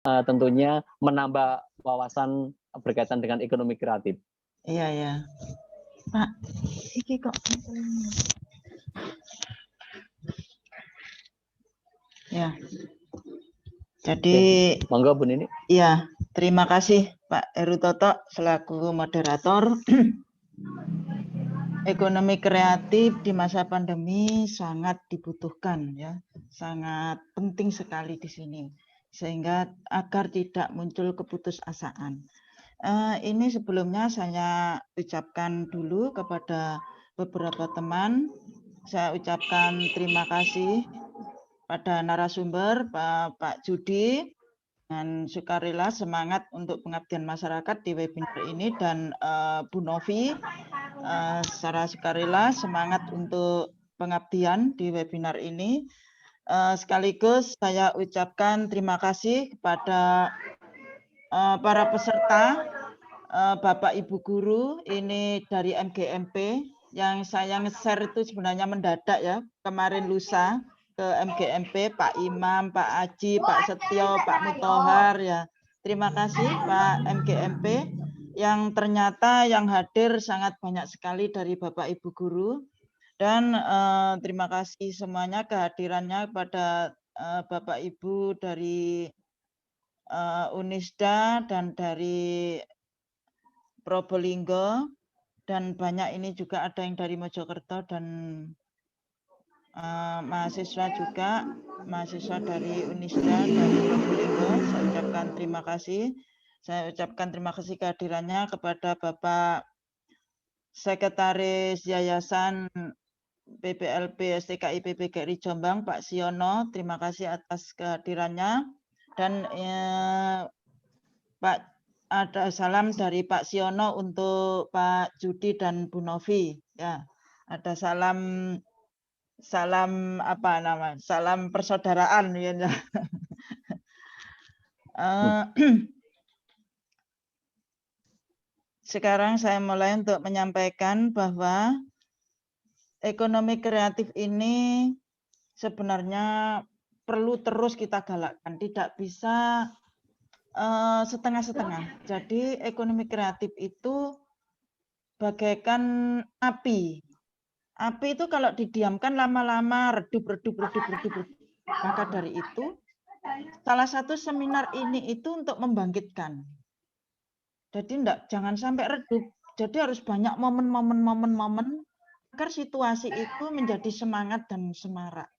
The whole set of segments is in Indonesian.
tentunya menambah wawasan berkaitan dengan ekonomi kreatif. Iya ya, Pak. Iki kok. Ya. Jadi, monggo Bu Nini. Iya, terima kasih Pak Heru Toto selaku moderator. Ekonomi kreatif di masa pandemi sangat dibutuhkan ya, sangat penting sekali di sini sehingga agar tidak muncul keputusasaan. Ini sebelumnya saya ucapkan dulu kepada beberapa teman, saya ucapkan terima kasih pada narasumber Pak Judi dan sukarela semangat untuk pengabdian masyarakat di webinar ini dan Bu Novi secara sukarela semangat untuk pengabdian di webinar ini. Sekaligus saya ucapkan terima kasih kepada para peserta, Bapak Ibu Guru ini dari MGMP yang saya nge-share itu sebenarnya mendadak ya, kemarin lusa ke MGMP, Pak Imam, Pak Aji, Pak Setio, Pak Mutohar ya. Terima kasih Pak MGMP yang ternyata yang hadir sangat banyak sekali dari Bapak Ibu Guru dan terima kasih semuanya kehadirannya kepada Bapak Ibu dari Unisda dan dari Probolinggo dan banyak ini juga ada yang dari Mojokerto dan mahasiswa juga, mahasiswa dari Unisda dan Probolinggo. Saya ucapkan terima kasih. Saya ucapkan terima kasih kehadirannya kepada Bapak Sekretaris Yayasan PPLP STKI PPGRI Jombang, Pak Siono. Terima kasih atas kehadirannya. Dan Pak, ada salam dari Pak Siono untuk Pak Judi dan Bu Novi. Ya, ada salam apa nama? Salam persaudaraan ya. Sekarang saya mulai untuk menyampaikan bahwa ekonomi kreatif ini sebenarnya perlu terus kita galakkan, tidak bisa setengah-setengah. Jadi ekonomi kreatif itu bagaikan api. Api itu kalau didiamkan lama-lama redup. Maka dari itu salah satu seminar ini itu untuk membangkitkan. Jadi jangan sampai redup. Jadi harus banyak momen agar situasi itu menjadi semangat dan semarak.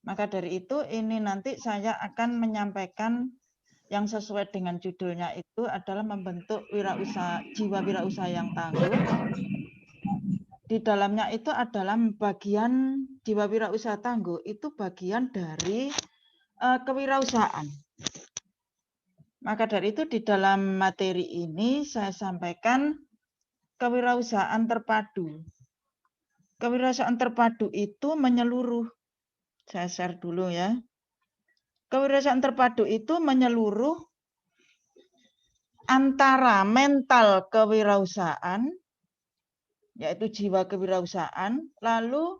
Maka dari itu ini nanti saya akan menyampaikan yang sesuai dengan judulnya itu adalah membentuk jiwa wirausaha yang tangguh. Di dalamnya itu adalah bagian jiwa wirausaha tangguh itu bagian dari kewirausahaan. Maka dari itu di dalam materi ini saya sampaikan kewirausahaan terpadu. Kewirausahaan terpadu itu menyeluruh. Saya share dulu ya. Kewirausahaan terpadu itu menyeluruh antara mental kewirausahaan, yaitu jiwa kewirausahaan, lalu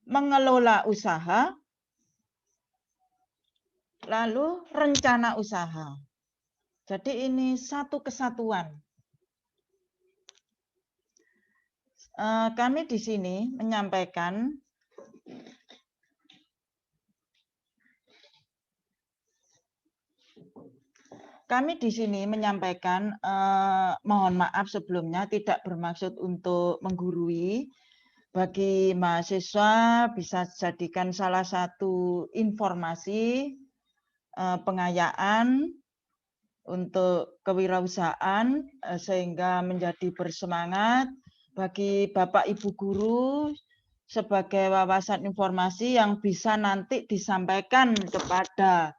mengelola usaha, lalu rencana usaha. Jadi ini satu kesatuan. Kami di sini menyampaikan mohon maaf sebelumnya tidak bermaksud untuk menggurui. Bagi mahasiswa bisa jadikan salah satu informasi pengayaan untuk kewirausahaan sehingga menjadi bersemangat. Bagi Bapak Ibu Guru sebagai wawasan informasi yang bisa nanti disampaikan kepada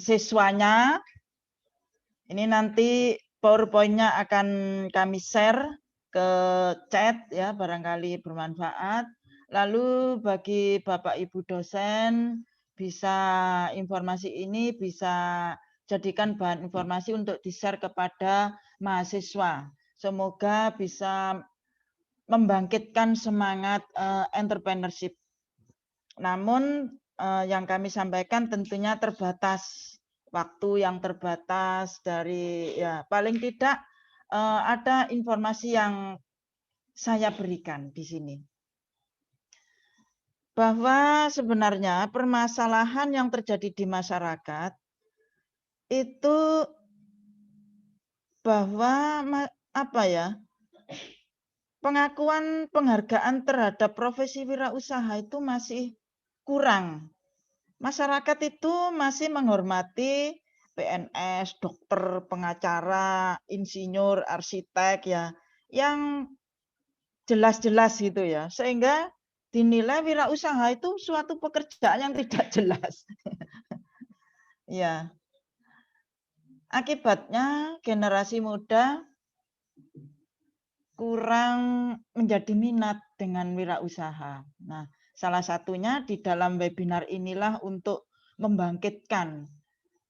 siswanya. Ini nanti PowerPoint-nya akan kami share ke chat ya, barangkali bermanfaat. Lalu bagi Bapak Ibu dosen bisa informasi ini bisa jadikan bahan informasi untuk di-share kepada mahasiswa. Semoga bisa membangkitkan semangat entrepreneurship. Namun yang kami sampaikan tentunya terbatas, waktu yang terbatas dari ya paling tidak ada informasi yang saya berikan di sini. Bahwa sebenarnya permasalahan yang terjadi di masyarakat itu bahwa apa ya, pengakuan penghargaan terhadap profesi wirausaha itu masih kurang. Masyarakat itu masih menghormati PNS, dokter, pengacara, insinyur, arsitek ya, yang jelas-jelas gitu ya. Sehingga dinilai wirausaha itu suatu pekerjaan yang tidak jelas. Ya. Akibatnya generasi muda kurang menjadi minat dengan wirausaha. Nah, salah satunya di dalam webinar inilah untuk membangkitkan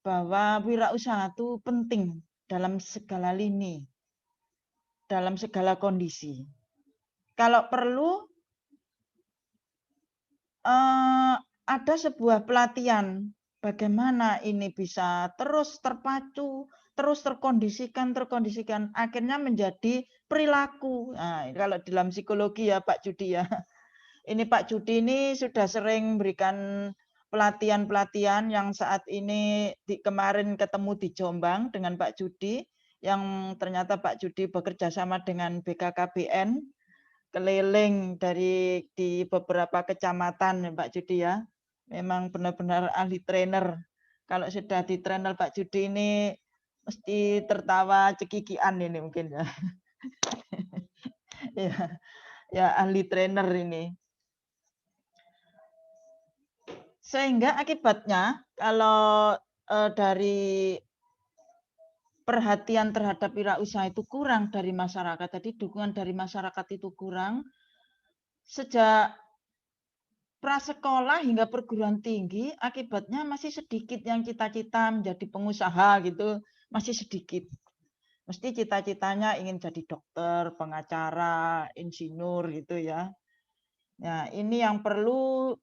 bahwa wirausaha itu penting dalam segala lini, dalam segala kondisi. Kalau perlu ada sebuah pelatihan bagaimana ini bisa terus terpacu, terus terkondisikan, akhirnya menjadi perilaku. Nah, kalau dalam psikologi ya Pak Judi ya. Ini Pak Judi ini sudah sering berikan pelatihan-pelatihan yang saat ini kemarin ketemu di Jombang dengan Pak Judi, yang ternyata Pak Judi bekerja sama dengan BKKBN, keliling di beberapa kecamatan Pak Judi ya. Memang benar-benar ahli trainer. Kalau sudah di trainer Pak Judi ini mesti tertawa cekikian ini mungkin ya. Ya, ya ahli trainer ini. Sehingga akibatnya kalau dari perhatian terhadap wirausaha itu kurang dari masyarakat, tadi dukungan dari masyarakat itu kurang, sejak prasekolah hingga perguruan tinggi, akibatnya masih sedikit yang cita-cita menjadi pengusaha gitu, masih sedikit. Mesti cita-citanya ingin jadi dokter, pengacara, insinyur gitu ya. Nah, ini yang perlu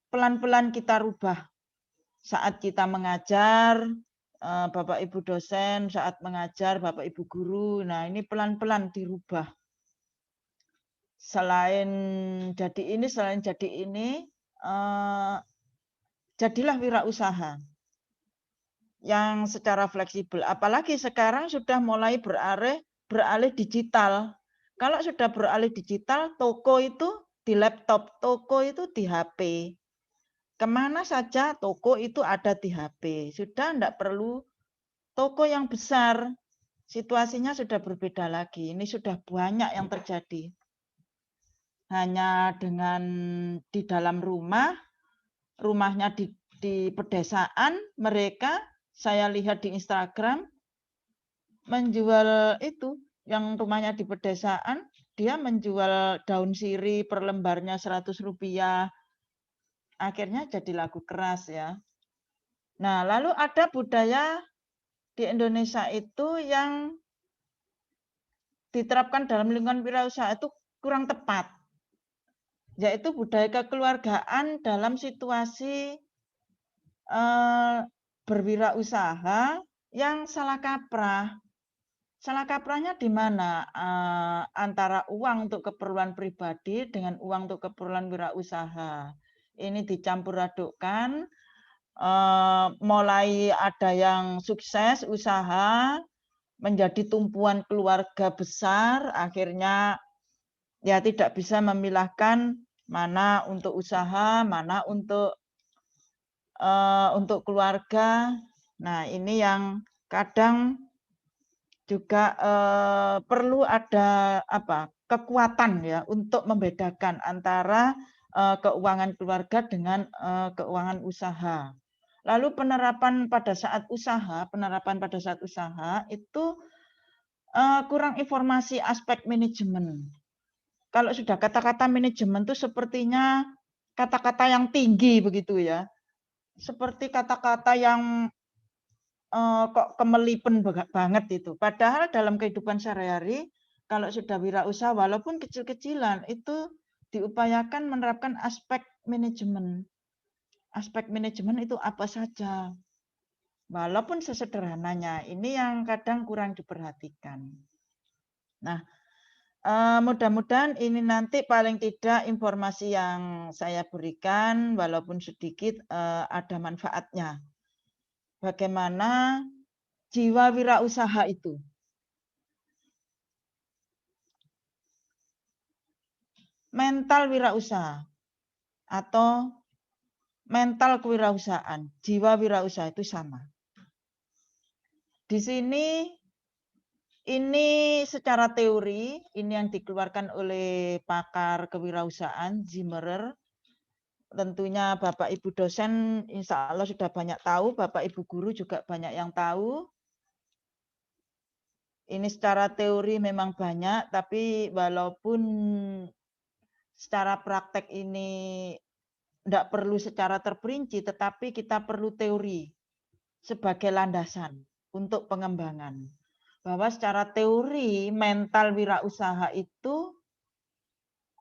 pelan-pelan kita rubah. Saat kita mengajar, Bapak Ibu dosen, saat mengajar Bapak Ibu guru, nah ini pelan-pelan dirubah. Selain jadi ini, jadilah wirausaha yang secara fleksibel. Apalagi sekarang sudah mulai beralih digital. Kalau sudah beralih digital, toko itu di laptop, toko itu di HP. Kemana saja toko itu ada di HP. Sudah tidak perlu toko yang besar. Situasinya sudah berbeda lagi. Ini sudah banyak yang terjadi. Hanya dengan di dalam rumahnya di pedesaan, mereka saya lihat di Instagram menjual itu, yang rumahnya di pedesaan, dia menjual daun sirih per lembarnya Rp100. Akhirnya jadi lagu keras ya. Nah, lalu ada budaya di Indonesia itu yang diterapkan dalam lingkungan wirausaha itu kurang tepat, yaitu budaya kekeluargaan dalam situasi berwirausaha yang salah kaprah. Salah kaprahnya di mana? Antara uang untuk keperluan pribadi dengan uang untuk keperluan wirausaha. Ini dicampur adukkan, mulai ada yang sukses usaha, menjadi tumpuan keluarga besar, akhirnya ya tidak bisa memilahkan mana untuk usaha, mana untuk keluarga. Nah, ini yang kadang juga perlu ada kekuatan ya untuk membedakan antara keuangan keluarga dengan keuangan usaha. Lalu penerapan pada saat usaha itu kurang informasi aspek manajemen. Kalau sudah kata-kata manajemen itu sepertinya kata-kata yang tinggi begitu ya. Seperti kata-kata yang kok kemelipen banget itu. Padahal dalam kehidupan sehari-hari, kalau sudah wirausaha, walaupun kecil-kecilan, itu diupayakan menerapkan aspek manajemen. aspek manajemen itu apa saja. Walaupun sesederhananya, ini yang kadang kurang diperhatikan. Nah, mudah-mudahan ini nanti paling tidak informasi yang saya berikan, walaupun sedikit, ada manfaatnya. Bagaimana jiwa wirausaha itu. Mental wirausaha atau mental kewirausahaan, jiwa wirausaha itu sama. Di sini ini secara teori, ini yang dikeluarkan oleh pakar kewirausahaan Zimmerer. Tentunya Bapak Ibu dosen insya Allah sudah banyak tahu, Bapak Ibu guru juga banyak yang tahu. Ini secara teori memang banyak, tapi walaupun secara praktek ini tidak perlu secara terperinci, tetapi kita perlu teori sebagai landasan untuk pengembangan. Bahwa secara teori mental wirausaha itu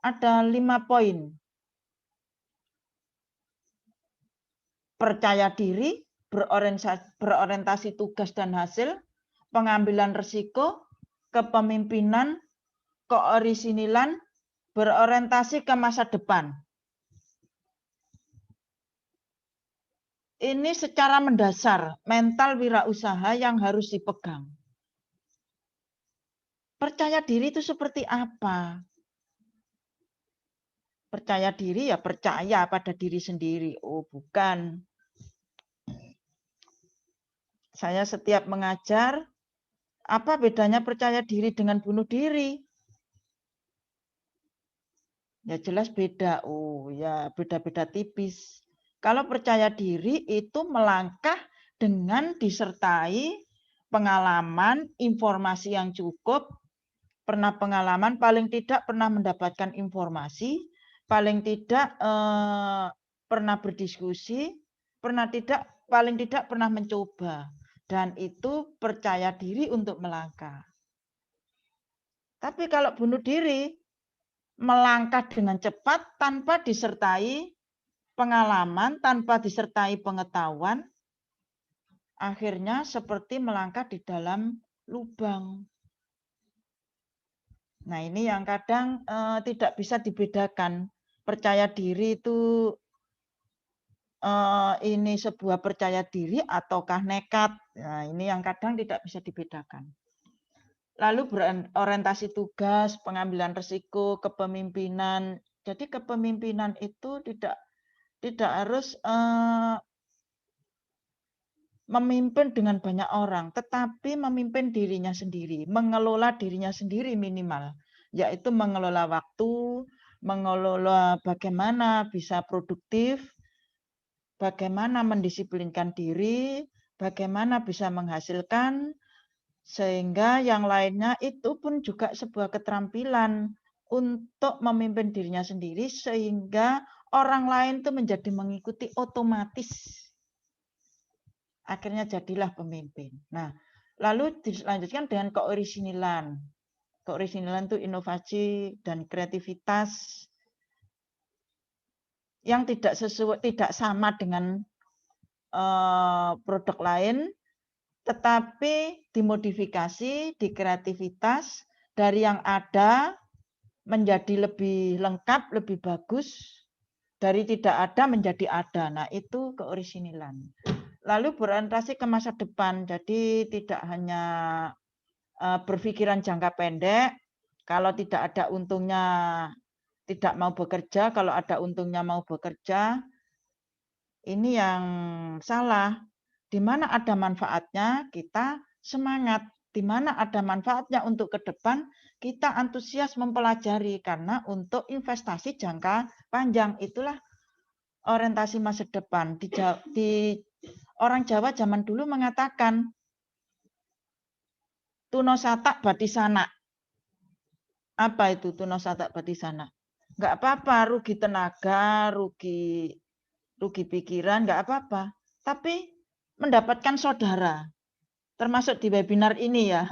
ada 5 poin. Percaya diri, berorientasi tugas dan hasil, pengambilan risiko, kepemimpinan, keorisinilan, berorientasi ke masa depan. Ini secara mendasar mental wirausaha yang harus dipegang. Percaya diri itu seperti apa? Percaya diri ya percaya pada diri sendiri. Oh, bukan. Saya setiap mengajar, apa bedanya percaya diri dengan bunuh diri? Ya jelas beda. Oh, ya beda-beda tipis. Kalau percaya diri itu melangkah dengan disertai pengalaman, informasi yang cukup, pernah pengalaman, paling tidak pernah mendapatkan informasi, paling tidak pernah berdiskusi, paling tidak pernah mencoba. Dan itu percaya diri untuk melangkah. Tapi kalau bunuh diri, melangkah dengan cepat tanpa disertai pengalaman, tanpa disertai pengetahuan, akhirnya seperti melangkah di dalam lubang. Nah, ini yang kadang tidak bisa dibedakan. Percaya diri itu ini sebuah percaya diri ataukah nekat. Nah, ini yang kadang tidak bisa dibedakan. Lalu berorientasi tugas, pengambilan risiko, kepemimpinan. Jadi kepemimpinan itu tidak harus memimpin dengan banyak orang, tetapi memimpin dirinya sendiri, mengelola dirinya sendiri minimal, yaitu mengelola waktu, mengelola bagaimana bisa produktif, bagaimana mendisiplinkan diri, bagaimana bisa menghasilkan, sehingga yang lainnya itu pun juga sebuah keterampilan untuk memimpin dirinya sendiri, sehingga orang lain itu menjadi mengikuti otomatis. Akhirnya jadilah pemimpin. Nah, lalu dilanjutkan dengan keorisinilan. Keorisinilan itu inovasi dan kreativitas yang tidak sama dengan produk lain, tetapi dimodifikasi, dikreativitas dari yang ada menjadi lebih lengkap, lebih bagus, dari tidak ada menjadi ada. Nah, itu keorisinilan. Lalu berorientasi ke masa depan, jadi tidak hanya berpikiran jangka pendek, kalau tidak ada untungnya tidak mau bekerja, kalau ada untungnya mau bekerja. Ini yang salah. Di mana ada manfaatnya, kita semangat. Di mana ada manfaatnya untuk ke depan, kita antusias mempelajari. Karena untuk investasi jangka panjang, itulah orientasi masa depan. Di orang Jawa zaman dulu mengatakan, Tuno Satak Batisana. Apa itu Tuno Satak Batisana? Enggak apa-apa, rugi tenaga, rugi pikiran, enggak apa-apa. Tapi mendapatkan saudara. Termasuk di webinar ini ya.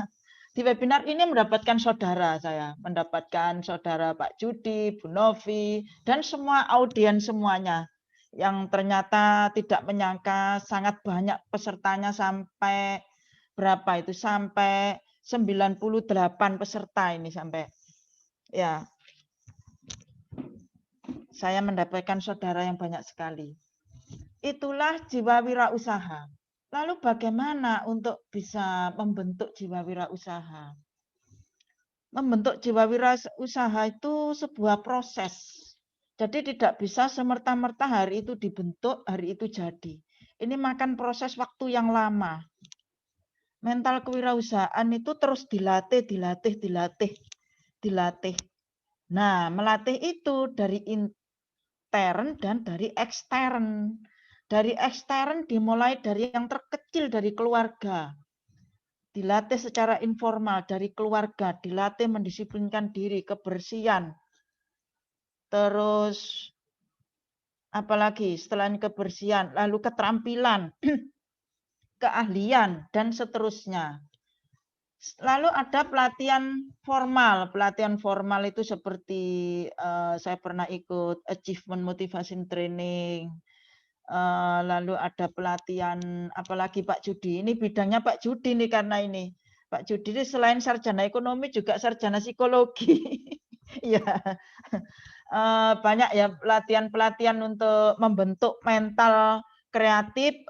Di webinar ini mendapatkan saudara saya. Mendapatkan saudara Pak Judi, Bu Novi, dan semua audiens semuanya. yang ternyata tidak menyangka sangat banyak pesertanya sampai berapa itu, sampai 98 peserta ini sampai. Ya, saya mendapatkan saudara yang banyak sekali. Itulah jiwa wirausaha. Lalu bagaimana untuk bisa membentuk jiwa wirausaha? Membentuk jiwa wirausaha itu sebuah proses. Jadi tidak bisa semerta-merta hari itu dibentuk, hari itu jadi. Ini makan proses waktu yang lama. Mental kewirausahaan itu terus dilatih. Nah, melatih itu dari intern dan dari ekstern. Dari ekstern dimulai dari yang terkecil, dari keluarga. Dilatih secara informal dari keluarga, dilatih mendisiplinkan diri, kebersihan. Terus apalagi setelah kebersihan, lalu keterampilan, keahlian, dan seterusnya. Lalu ada pelatihan formal. Pelatihan formal itu seperti saya pernah ikut achievement motivation training. Lalu ada pelatihan, apalagi Pak Judi. Ini bidangnya Pak Judi nih karena ini. Pak Judi ini selain sarjana ekonomi juga sarjana psikologi. Ya, banyak ya pelatihan-pelatihan untuk membentuk mental kreatif,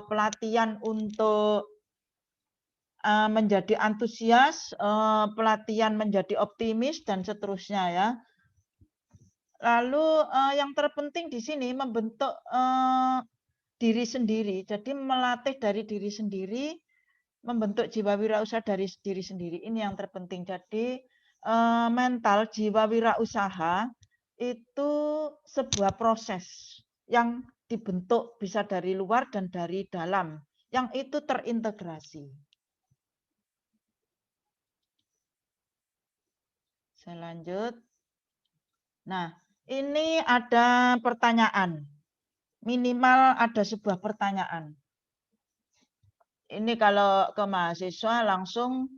pelatihan untuk menjadi antusias, pelatihan menjadi optimis, dan seterusnya ya. Lalu yang terpenting di sini membentuk diri sendiri. Jadi melatih dari diri sendiri, membentuk jiwa wirausaha dari diri sendiri. Ini yang terpenting. Jadi mental jiwa wirausaha itu sebuah proses yang dibentuk bisa dari luar dan dari dalam, yang itu terintegrasi. Saya lanjut. Nah, ini ada pertanyaan. Minimal ada sebuah pertanyaan. Ini kalau ke mahasiswa langsung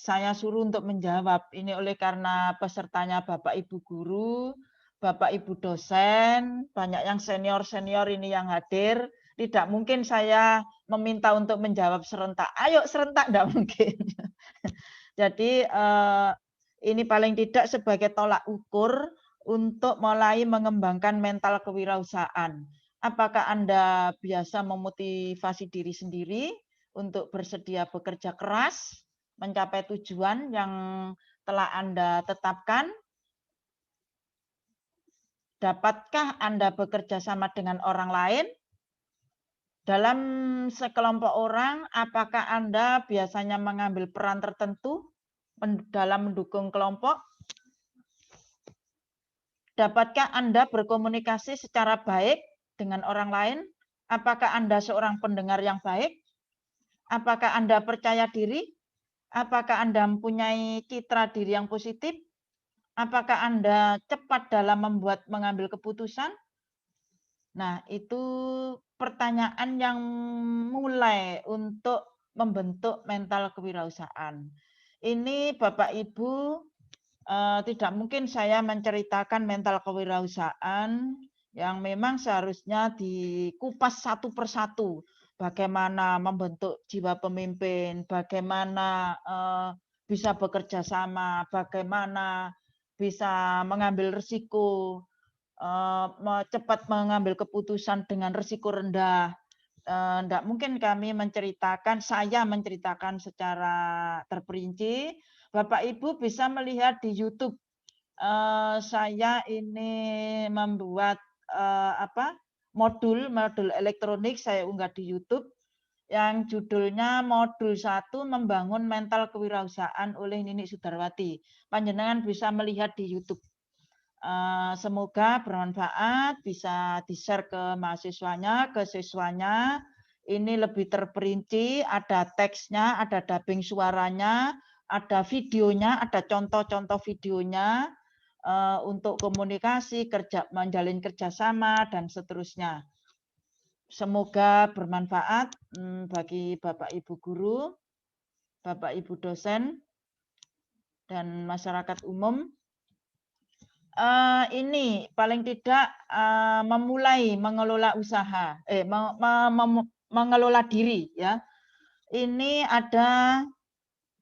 saya suruh untuk menjawab. Ini oleh karena pesertanya Bapak Ibu guru, Bapak Ibu dosen, banyak yang senior-senior ini yang hadir. Tidak mungkin saya meminta untuk menjawab serentak. Ayo serentak, tidak mungkin. Jadi ini paling tidak sebagai tolak ukur untuk mulai mengembangkan mental kewirausahaan. Apakah Anda biasa memotivasi diri sendiri untuk bersedia bekerja keras, mencapai tujuan yang telah Anda tetapkan? Dapatkah Anda bekerja sama dengan orang lain? Dalam sekelompok orang, apakah Anda biasanya mengambil peran tertentu dalam mendukung kelompok? Dapatkah Anda berkomunikasi secara baik dengan orang lain? Apakah Anda seorang pendengar yang baik? Apakah Anda percaya diri? Apakah Anda mempunyai citra diri yang positif? Apakah Anda cepat dalam mengambil keputusan? Nah, itu pertanyaan yang mulai untuk membentuk mental kewirausahaan. Ini Bapak Ibu, tidak mungkin saya menceritakan mental kewirausahaan yang memang seharusnya dikupas satu persatu. Bagaimana membentuk jiwa pemimpin, bagaimana bisa bekerja sama, bagaimana bisa mengambil risiko, cepat mengambil keputusan dengan risiko rendah. Tidak mungkin kami saya menceritakan secara terperinci. Bapak Ibu bisa melihat di YouTube. Saya ini membuat modul elektronik, saya unggah di YouTube yang judulnya modul 1 membangun mental kewirausahaan oleh Nini Sudarwati. Panjenengan bisa melihat di YouTube. Semoga bermanfaat, bisa di-share ke mahasiswanya, ke siswanya. Ini lebih terperinci, ada teksnya, ada dubbing suaranya, ada videonya, ada contoh-contoh videonya untuk komunikasi, menjalin kerjasama, dan seterusnya. Semoga bermanfaat bagi Bapak Ibu guru, Bapak Ibu dosen, dan masyarakat umum. ini paling tidak memulai mengelola usaha, mengelola diri ya. Ini ada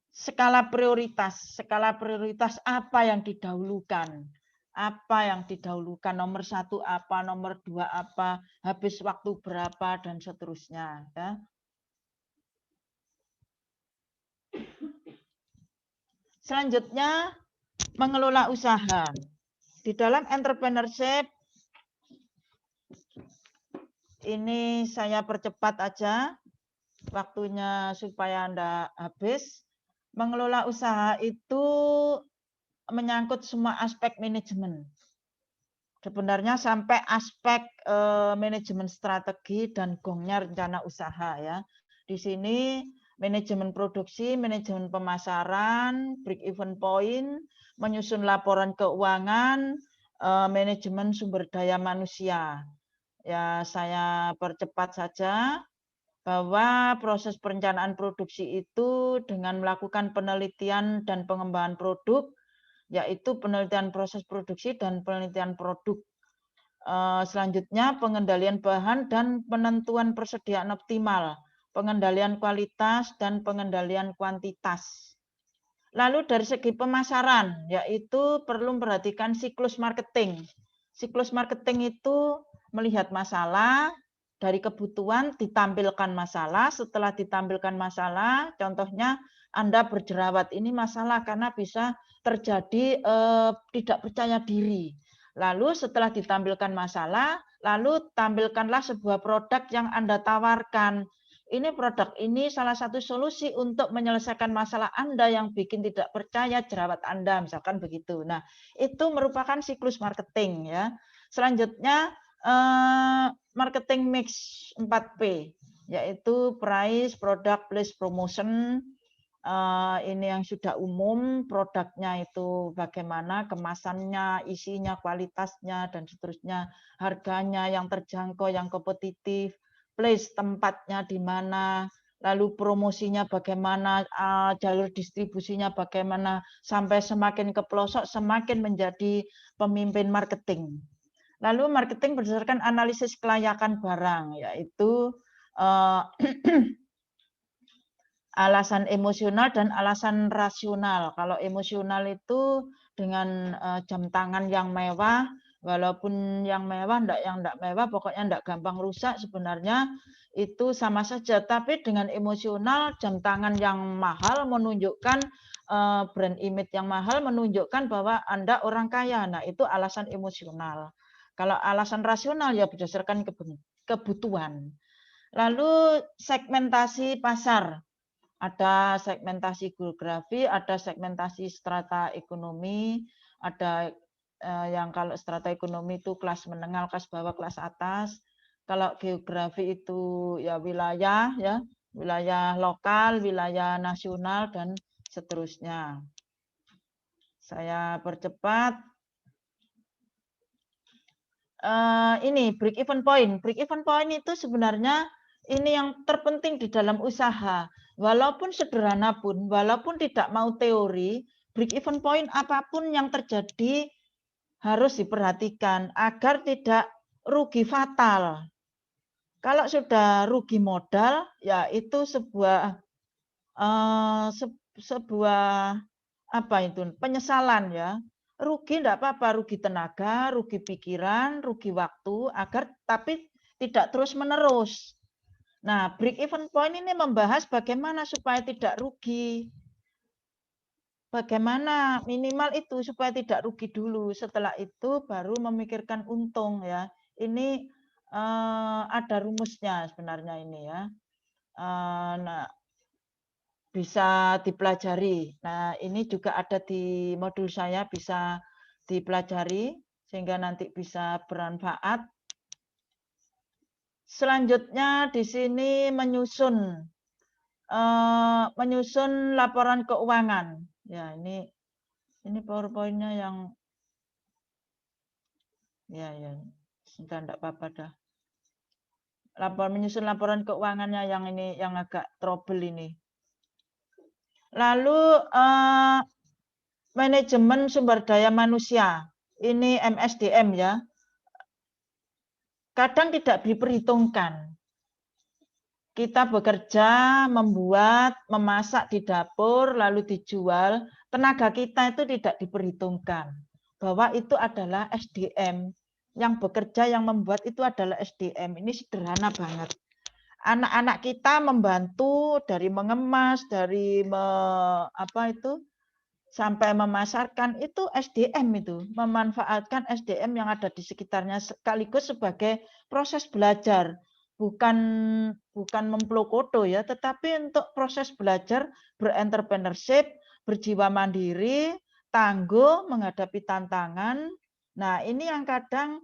skala prioritas apa yang didahulukan. Apa yang didahulukan, nomor 1 apa, nomor 2 apa, habis waktu berapa, dan seterusnya. Ya. Selanjutnya, mengelola usaha. Di dalam entrepreneurship, ini saya percepat aja waktunya supaya Anda habis. Mengelola usaha itu menyangkut semua aspek manajemen. Sebenarnya sampai aspek manajemen strategi dan gongnya rencana usaha ya. Di sini manajemen produksi, manajemen pemasaran, break even point, menyusun laporan keuangan, manajemen sumber daya manusia. Ya, saya percepat saja bahwa proses perencanaan produksi itu dengan melakukan penelitian dan pengembangan produk, yaitu penelitian proses produksi dan penelitian produk. Selanjutnya pengendalian bahan dan penentuan persediaan optimal, pengendalian kualitas dan pengendalian kuantitas. Lalu dari segi pemasaran, yaitu perlu memperhatikan siklus marketing. Siklus marketing itu melihat masalah, dari kebutuhan ditampilkan masalah, setelah ditampilkan masalah, contohnya Anda berjerawat, ini masalah karena bisa terjadi tidak percaya diri. Lalu setelah ditampilkan masalah, lalu tampilkanlah sebuah produk yang Anda tawarkan. Ini produk ini salah satu solusi untuk menyelesaikan masalah Anda yang bikin tidak percaya jerawat Anda, misalkan begitu. Nah, itu merupakan siklus marketing ya. Selanjutnya marketing mix 4P, yaitu price, product, place, promotion. Ini yang sudah umum, produknya itu bagaimana, kemasannya, isinya, kualitasnya, dan seterusnya, harganya yang terjangkau, yang kompetitif, place tempatnya di mana, lalu promosinya bagaimana, jalur distribusinya bagaimana, sampai semakin ke pelosok, semakin menjadi pemimpin marketing. Lalu marketing berdasarkan analisis kelayakan barang, yaitu alasan emosional dan alasan rasional. Kalau emosional itu dengan jam tangan yang mewah, walaupun yang mewah, yang enggak mewah, pokoknya enggak gampang rusak, sebenarnya itu sama saja. Tapi dengan emosional, jam tangan yang mahal menunjukkan brand image yang mahal menunjukkan bahwa Anda orang kaya. Nah, itu alasan emosional. Kalau alasan rasional ya berdasarkan kebutuhan. Lalu segmentasi pasar. Ada segmentasi geografi, ada segmentasi strata ekonomi, ada yang kalau strata ekonomi itu kelas menengah, kelas bawah, kelas atas. Kalau geografi itu ya wilayah, ya wilayah lokal, wilayah nasional, dan seterusnya. Saya percepat. Ini break even point. Break even point itu sebenarnya ini yang terpenting di dalam usaha. Walaupun sederhana pun, walaupun tidak mau teori, break even point apapun yang terjadi harus diperhatikan agar tidak rugi fatal. Kalau sudah rugi modal, ya itu sebuah apa itu penyesalan ya. Rugi enggak apa-apa, rugi tenaga, rugi pikiran, rugi waktu, agar tapi tidak terus-menerus. Nah, break even point ini membahas bagaimana supaya tidak rugi. Bagaimana minimal itu supaya tidak rugi dulu. Setelah itu baru memikirkan untung ya. Ini ada rumusnya sebenarnya ini ya. Nah, bisa dipelajari. Nah, ini juga ada di modul saya, bisa dipelajari sehingga nanti bisa bermanfaat. Selanjutnya di sini menyusun laporan keuangan. Ya, ini PowerPoint-nya yang ya sudah enggak apa-apa dah. Menyusun laporan keuangannya yang ini yang agak trouble ini. Lalu manajemen sumber daya manusia. ini MSDM ya, kadang tidak diperhitungkan. Kita bekerja, membuat, memasak di dapur, lalu dijual, tenaga kita itu tidak diperhitungkan. Bahwa itu adalah SDM. Yang bekerja, yang membuat itu adalah SDM. Ini sederhana banget. Anak-anak kita membantu dari mengemas, dari sampai memasarkan, itu SDM itu. Memanfaatkan SDM yang ada di sekitarnya sekaligus sebagai proses belajar. Bukan memplokodo ya, tetapi untuk proses belajar berentrpreneurship, berjiwa mandiri, tangguh menghadapi tantangan. Nah, ini yang kadang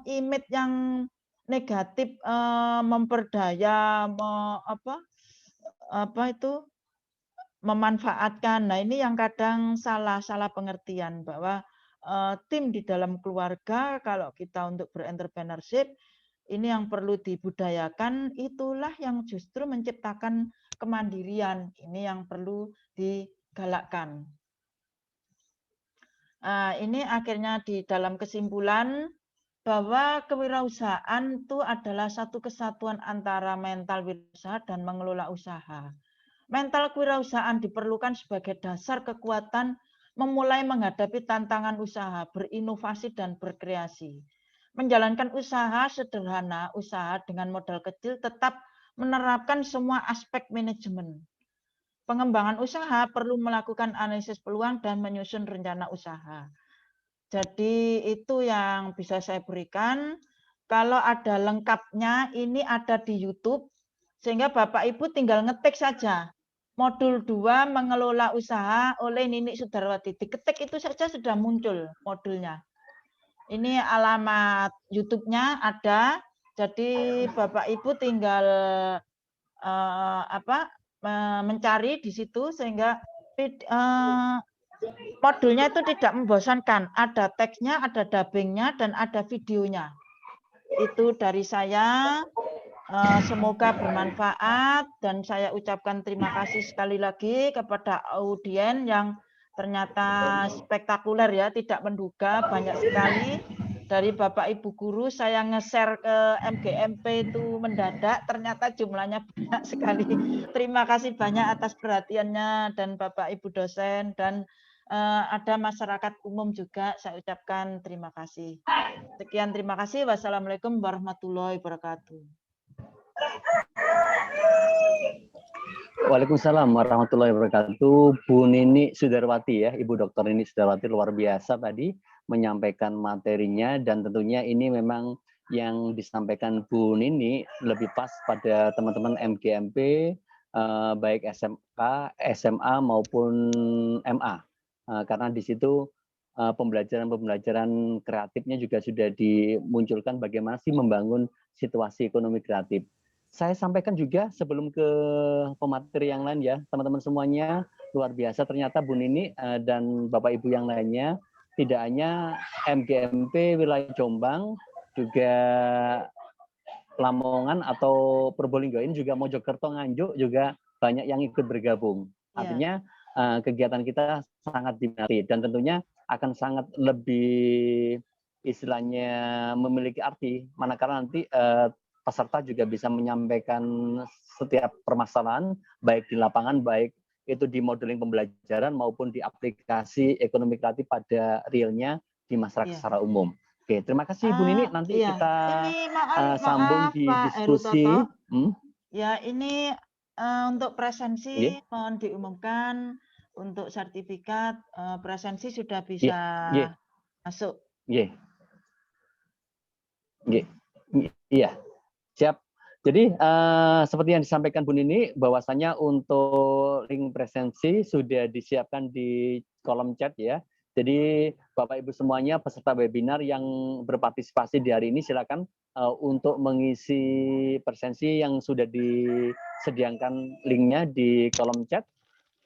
image yang negatif memperdaya memanfaatkan. Nah, ini yang kadang salah pengertian bahwa tim di dalam keluarga kalau kita untuk berentrpreneurship ini yang perlu dibudayakan, itulah yang justru menciptakan kemandirian. Ini yang perlu digalakkan. Nah, ini akhirnya di dalam kesimpulan bahwa kewirausahaan itu adalah satu kesatuan antara mental wirausaha dan mengelola usaha. Mental kewirausahaan diperlukan sebagai dasar kekuatan memulai menghadapi tantangan usaha, berinovasi dan berkreasi. Menjalankan usaha sederhana, usaha dengan modal kecil tetap menerapkan semua aspek manajemen. Pengembangan usaha perlu melakukan analisis peluang dan menyusun rencana usaha. Jadi itu yang bisa saya berikan. Kalau ada lengkapnya, ini ada di YouTube, sehingga Bapak Ibu tinggal ngetik saja. Modul 2 mengelola usaha oleh Nini Sudarwati. Diketik itu saja sudah muncul modulnya. Ini alamat YouTube-nya ada. Jadi Bapak Ibu tinggal mencari di situ sehingga modulnya itu tidak membosankan. Ada teksnya, ada dubbingnya, dan ada videonya. Itu dari saya. Semoga bermanfaat dan saya ucapkan terima kasih sekali lagi kepada audien yang ternyata spektakuler ya, tidak menduga banyak sekali dari Bapak Ibu guru. Saya nge-share ke MGMP itu mendadak, ternyata jumlahnya banyak sekali. Terima kasih banyak atas perhatiannya dan Bapak Ibu dosen dan ada masyarakat umum juga, saya ucapkan terima kasih. Sekian, terima kasih. Wassalamualaikum warahmatullahi wabarakatuh. Waalaikumsalam warahmatullahi wabarakatuh. Bu Nini Sudarwati ya, Ibu Dr. Nini Sudarwati luar biasa tadi menyampaikan materinya, dan tentunya ini memang yang disampaikan Bu Nini lebih pas pada teman-teman MGMP baik SMK, SMA maupun MA. Karena di situ pembelajaran kreatifnya juga sudah dimunculkan bagaimana sih membangun situasi ekonomi kreatif. Saya sampaikan juga sebelum ke pemateri yang lain ya, teman-teman semuanya luar biasa ternyata Bu Nini dan Bapak Ibu yang lainnya, tidak hanya MGMP wilayah Jombang, juga Lamongan atau Probolinggo, ini juga Mojokerto, Nganjuk juga banyak yang ikut bergabung. Artinya kegiatan kita sangat diminati dan tentunya akan sangat lebih istilahnya memiliki arti, manakala nanti peserta juga bisa menyampaikan setiap permasalahan, baik di lapangan, baik itu di modeling pembelajaran maupun di aplikasi ekonomi kreatif pada realnya di masyarakat secara umum. Oke, terima kasih Bu Nini. Nanti kita sambung di diskusi. Ya, ini untuk presensi mohon diumumkan, untuk sertifikat presensi sudah bisa masuk. Iya. Siap. Jadi seperti yang disampaikan Bu Nini, bahwasanya untuk link presensi sudah disiapkan di kolom chat ya. Jadi Bapak Ibu semuanya peserta webinar yang berpartisipasi di hari ini silakan untuk mengisi presensi yang sudah disediakan linknya di kolom chat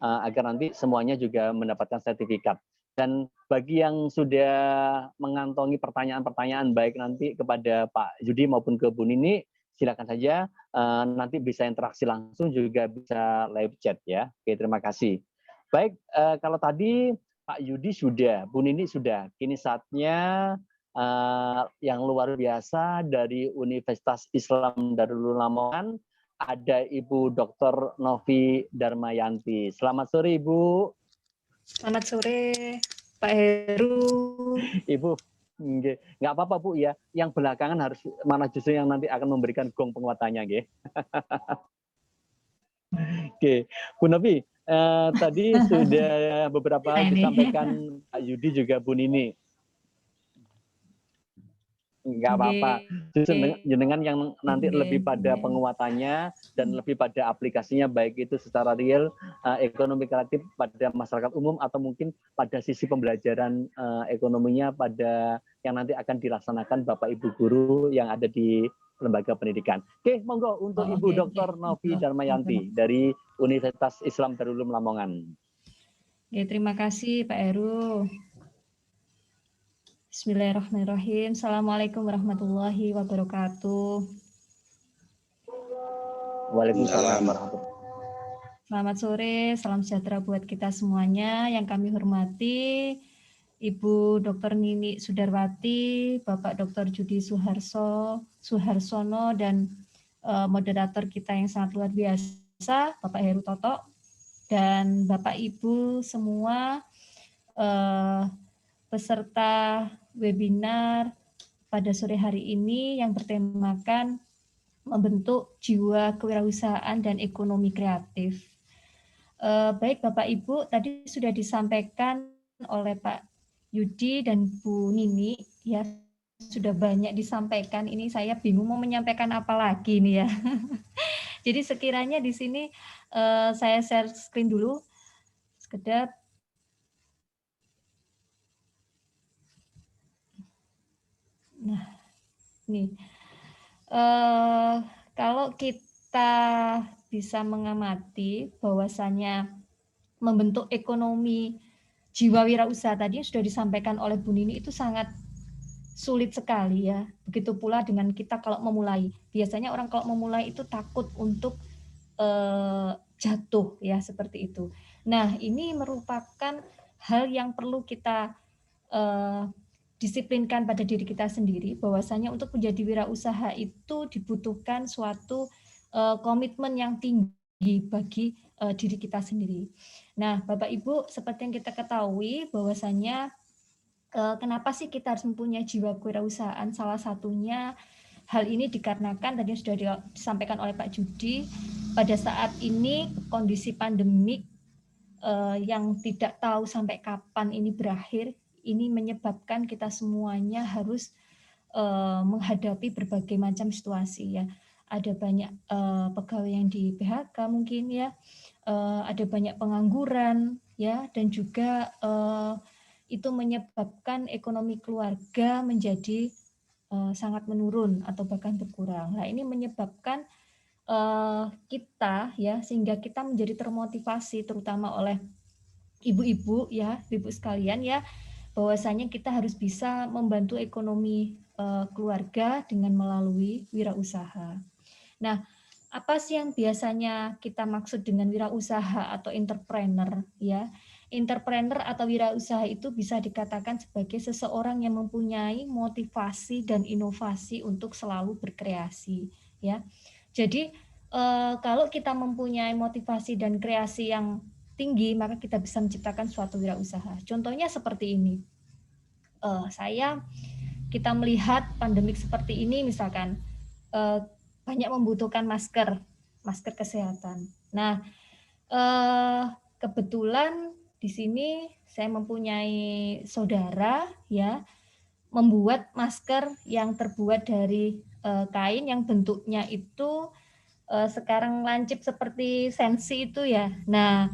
agar nanti semuanya juga mendapatkan sertifikat. Dan bagi yang sudah mengantongi pertanyaan-pertanyaan baik nanti kepada Pak Yudi maupun ke Bu Nini, silakan saja nanti bisa interaksi langsung, juga bisa live chat ya. Oke, terima kasih. Baik, kalau tadi Pak Yudi sudah, Bu Nini sudah. Kini saatnya yang luar biasa dari Universitas Islam Darul Lamongan, ada Ibu Dr. Novi Darmayanti. Selamat sore, Ibu. Selamat sore, Pak Heru. Ibu, nggak apa-apa, Bu, ya. Yang belakangan harus mana justru yang nanti akan memberikan gong penguatannya, nggih. Oke, Bu Novi, tadi sudah beberapa disampaikan Pak Yudi juga Bu Nini. Nggak apa-apa. Justru jenengan yang nanti lebih pada penguatannya dan lebih pada aplikasinya, baik itu secara real, ekonomi kreatif pada masyarakat umum, atau mungkin pada sisi pembelajaran ekonominya pada yang nanti akan dilaksanakan Bapak Ibu guru yang ada di lembaga pendidikan. Oke, monggo untuk Ibu Dr. Novi Darmayanti dari Universitas Islam Darul Ulum Lamongan. Oke, terima kasih Pak Heru. Bismillahirrahmanirrahim. Assalamualaikum warahmatullahi wabarakatuh. Waalaikumsalam warahmatullahi wabarakatuh. Selamat sore, salam sejahtera buat kita semuanya. Yang kami hormati Ibu Dr. Nini Sudarwati, Bapak Dr. Judi Suharsono, dan moderator kita yang sangat luar biasa, Bapak Heru Toto, dan Bapak Ibu semua peserta webinar pada sore hari ini yang bertemakan membentuk jiwa kewirausahaan dan ekonomi kreatif. Baik Bapak Ibu, tadi sudah disampaikan oleh Pak Yudi dan Bu Nini, ya sudah banyak disampaikan. Ini saya bingung mau menyampaikan apa lagi nih ya. Jadi sekiranya di sini saya share screen dulu, sekedar. Nah, nih kalau kita bisa mengamati bahwasannya membentuk ekonomi jiwa wirausaha tadi yang sudah disampaikan oleh Bu Nini itu sangat sulit sekali ya. Begitu pula dengan kita kalau memulai. Biasanya orang kalau memulai itu takut untuk jatuh ya, seperti itu. Nah, ini merupakan hal yang perlu kita disiplinkan pada diri kita sendiri, bahwasanya untuk menjadi wirausaha itu dibutuhkan suatu komitmen yang tinggi bagi diri kita sendiri. Nah, Bapak Ibu, seperti yang kita ketahui bahwasanya kenapa sih kita harus mempunyai jiwa kewirausahaan? Salah satunya hal ini dikarenakan tadi sudah disampaikan oleh Pak Judi, pada saat ini kondisi pandemik yang tidak tahu sampai kapan ini berakhir, ini menyebabkan kita semuanya harus menghadapi berbagai macam situasi ya. Ada banyak pegawai yang di PHK mungkin ya, ada banyak pengangguran ya, dan juga itu menyebabkan ekonomi keluarga menjadi sangat menurun atau bahkan berkurang. Nah, ini menyebabkan kita ya, sehingga kita menjadi termotivasi terutama oleh ibu-ibu ya, ibu sekalian ya, bahwasanya kita harus bisa membantu ekonomi keluarga dengan melalui wirausaha. Nah, apa sih yang biasanya kita maksud dengan wirausaha atau entrepreneur ya? Entrepreneur atau wirausaha itu bisa dikatakan sebagai seseorang yang mempunyai motivasi dan inovasi untuk selalu berkreasi ya. Jadi kalau kita mempunyai motivasi dan kreasi yang tinggi, maka kita bisa menciptakan suatu wirausaha. Contohnya seperti ini. Kita melihat pandemik seperti ini, misalkan banyak membutuhkan masker kesehatan. Nah, kebetulan di sini saya mempunyai saudara ya, membuat masker yang terbuat dari kain yang bentuknya itu sekarang lancip seperti sensi itu ya. Nah,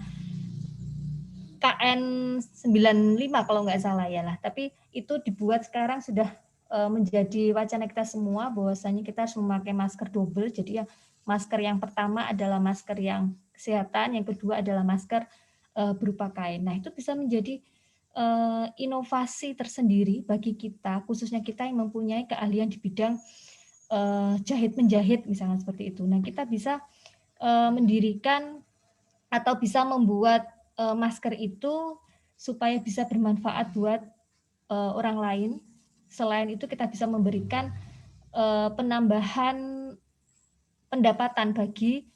KN95 kalau nggak salah ya lah. Tapi itu dibuat sekarang sudah menjadi wacana kita semua, bahwasanya kita harus memakai masker double. Jadi ya, masker yang pertama adalah masker yang kesehatan, yang kedua adalah masker berupa kain. Nah, itu bisa menjadi inovasi tersendiri bagi kita, khususnya kita yang mempunyai keahlian di bidang jahit menjahit misalnya seperti itu. Nah, kita bisa mendirikan atau bisa membuat masker itu supaya bisa bermanfaat buat orang lain. Selain itu kita bisa memberikan penambahan pendapatan bagi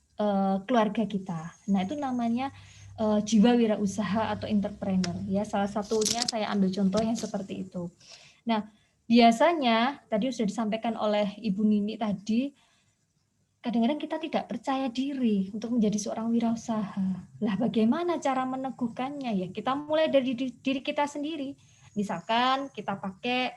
keluarga kita. Nah, itu namanya jiwa wirausaha atau entrepreneur ya. Salah satunya saya ambil contoh yang seperti itu. Nah, biasanya tadi sudah disampaikan oleh Ibu Nini tadi, kadang-kadang kita tidak percaya diri untuk menjadi seorang wirausaha. Lah, bagaimana cara meneguhkannya ya? Kita mulai dari diri kita sendiri. Misalkan kita pakai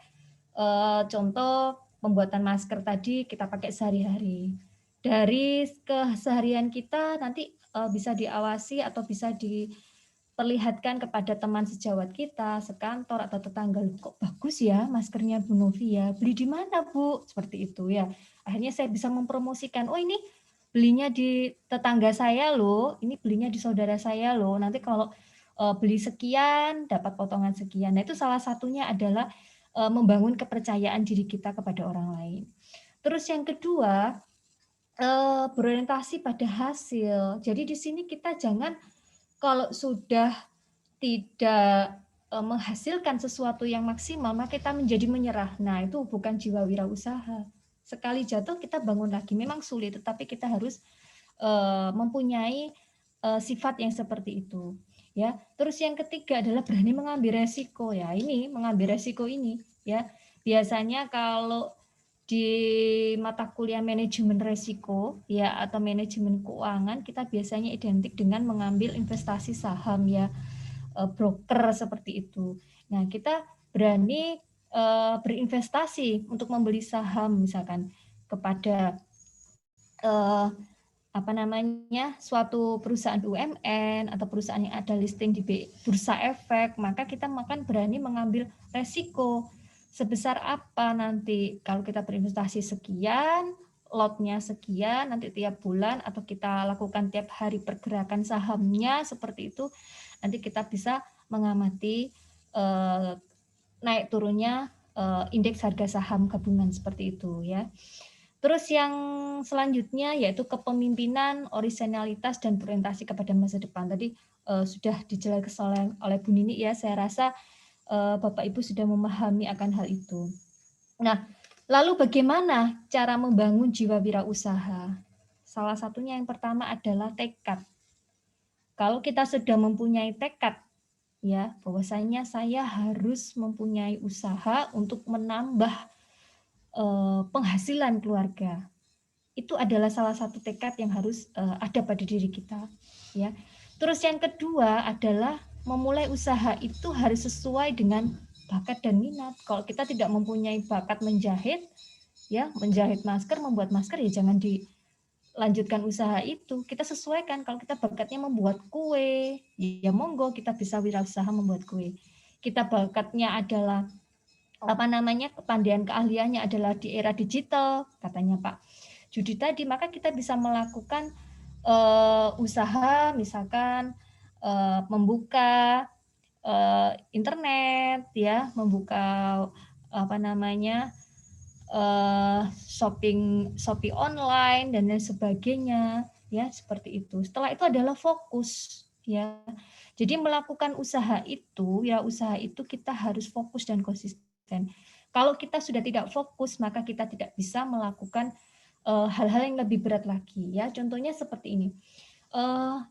contoh pembuatan masker tadi, kita pakai sehari-hari. Dari keseharian kita nanti bisa diawasi atau bisa diperlihatkan kepada teman sejawat kita, sekantor atau tetangga. Kok bagus ya maskernya Bu Novi ya? Beli di mana Bu? Seperti itu ya. Akhirnya saya bisa mempromosikan, oh ini belinya di tetangga saya loh, ini belinya di saudara saya loh. Nanti kalau beli sekian dapat potongan sekian. Nah, itu salah satunya adalah membangun kepercayaan diri kita kepada orang lain. Terus yang kedua, berorientasi pada hasil. Jadi di sini kita jangan kalau sudah tidak menghasilkan sesuatu yang maksimal, maka kita menjadi menyerah. Nah, itu bukan jiwa wirausaha. Sekali jatuh kita bangun lagi. Memang sulit, tetapi kita harus mempunyai sifat yang seperti itu. Ya. Terus yang ketiga adalah berani mengambil resiko ya. Ini mengambil resiko ini ya. Biasanya kalau di mata kuliah manajemen resiko ya atau manajemen keuangan, kita biasanya identik dengan mengambil investasi saham ya, broker seperti itu. Nah, kita berani berinvestasi untuk membeli saham misalkan kepada suatu perusahaan UMN atau perusahaan yang ada listing di Bursa Efek, maka kita akan berani mengambil resiko. Sebesar apa nanti kalau kita berinvestasi sekian, lotnya sekian, nanti tiap bulan atau kita lakukan tiap hari pergerakan sahamnya seperti itu, nanti kita bisa mengamati naik turunnya indeks harga saham gabungan seperti itu ya. Terus yang selanjutnya yaitu kepemimpinan, orisinalitas dan berorientasi kepada masa depan. Tadi sudah dijelaskan oleh Bu Nini ya, saya rasa Bapak Ibu sudah memahami akan hal itu. Nah, lalu bagaimana cara membangun jiwa wirausaha? Salah satunya yang pertama adalah tekad. Kalau kita sudah mempunyai tekad, ya, bahwasanya saya harus mempunyai usaha untuk menambah penghasilan keluarga. Itu adalah salah satu tekad yang harus ada pada diri kita, ya. Terus yang kedua adalah memulai usaha itu harus sesuai dengan bakat dan minat. Kalau kita tidak mempunyai bakat menjahit, ya menjahit masker, membuat masker, ya jangan dilanjutkan usaha itu. Kita sesuaikan. Kalau kita bakatnya membuat kue, ya monggo kita bisa wirausaha membuat kue. Kita bakatnya adalah kepandaian keahliannya adalah di era digital, katanya Pak Judi tadi, maka kita bisa melakukan usaha, misalkan membuka internet, ya, membuka Shopee online dan lain sebagainya, ya, seperti itu. Setelah itu adalah fokus, ya. Jadi melakukan usaha itu, ya usaha itu kita harus fokus dan konsisten. Kalau kita sudah tidak fokus, maka kita tidak bisa melakukan hal-hal yang lebih berat lagi, ya. Contohnya seperti ini.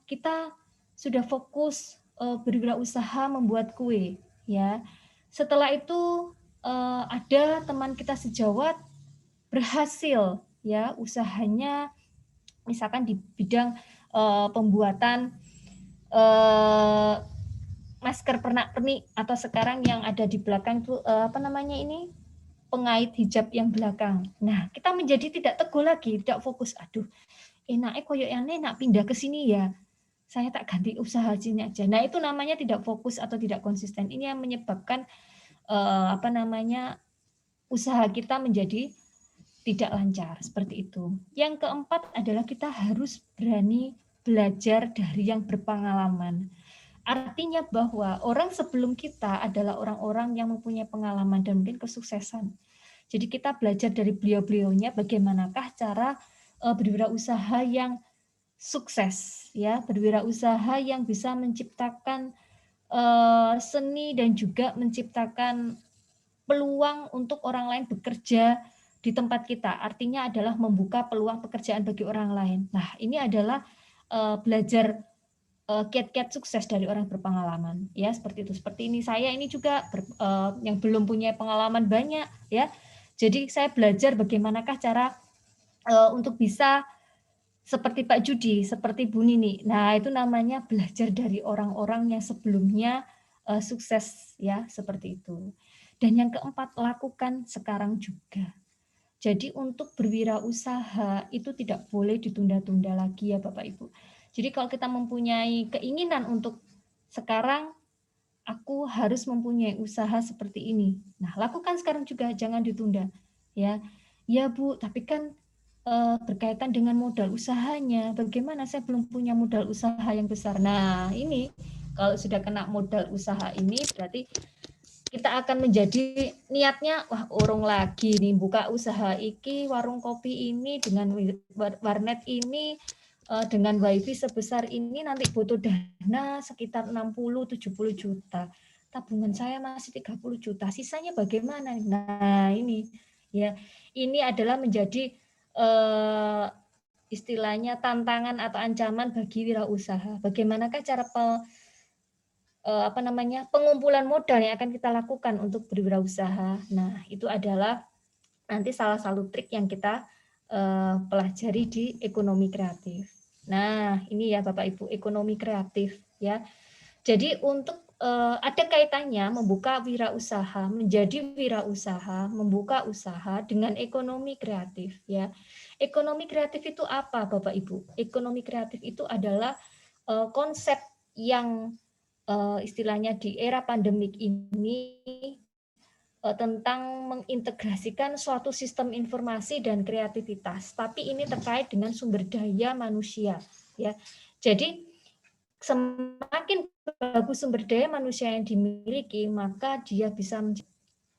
Kita sudah fokus berwirausaha membuat kue, ya. Setelah itu ada teman kita sejawat berhasil, ya, usahanya misalkan di bidang pembuatan masker pernak-pernik, atau sekarang yang ada di belakang itu pengait hijab yang belakang. Nah, kita menjadi tidak teguh lagi, tidak fokus. Aduh, enaknya koyoknya nak pindah ke sini ya. Saya tak ganti usaha sini aja. Nah, itu namanya tidak fokus atau tidak konsisten. Ini yang menyebabkan usaha kita menjadi tidak lancar, seperti itu. Yang keempat adalah kita harus berani belajar dari yang berpengalaman. Artinya bahwa orang sebelum kita adalah orang-orang yang mempunyai pengalaman dan mungkin kesuksesan. Jadi kita belajar dari beliau-beliaunya bagaimanakah cara berwirausaha yang sukses, ya, berwirausaha yang bisa menciptakan seni dan juga menciptakan peluang untuk orang lain bekerja di tempat kita. Artinya adalah membuka peluang pekerjaan bagi orang lain. Nah, ini adalah belajar kiat-kiat sukses dari orang berpengalaman, ya seperti itu. Seperti ini saya ini juga yang belum punya pengalaman banyak, ya. Jadi saya belajar bagaimanakah cara untuk bisa seperti Pak Judi, seperti Bu Nini. Nah, itu namanya belajar dari orang-orang yang sebelumnya sukses, ya seperti itu. Dan yang keempat, lakukan sekarang juga. Jadi untuk berwirausaha itu tidak boleh ditunda-tunda lagi ya Bapak Ibu. Jadi kalau kita mempunyai keinginan untuk sekarang aku harus mempunyai usaha seperti ini. Nah, lakukan sekarang juga, jangan ditunda. Ya. Ya Bu, tapi kan berkaitan dengan modal usahanya. Bagaimana saya belum punya modal usaha yang besar. Nah, ini kalau sudah kena modal usaha ini berarti kita akan menjadi niatnya, wah urung lagi nih buka usaha iki, warung kopi ini dengan warnet ini dengan wifi sebesar ini nanti butuh dana sekitar 60-70 juta. Tabungan saya masih 30 juta. Sisanya bagaimana? Nah, ini ya. Ini adalah menjadi istilahnya tantangan atau ancaman bagi wirausaha. Bagaimanakah cara pengumpulan modal yang akan kita lakukan untuk berwirausaha. Nah, itu adalah nanti salah satu trik yang kita pelajari di ekonomi kreatif. Nah, ini ya Bapak Ibu, ekonomi kreatif ya. Jadi untuk ada kaitannya membuka wirausaha, menjadi wirausaha, membuka usaha dengan ekonomi kreatif ya. Ekonomi kreatif itu apa Bapak Ibu? Ekonomi kreatif itu adalah konsep yang istilahnya di era pandemik ini tentang mengintegrasikan suatu sistem informasi dan kreativitas, tapi ini terkait dengan sumber daya manusia ya. Jadi semakin bagus sumber daya manusia yang dimiliki, maka dia bisa menjadi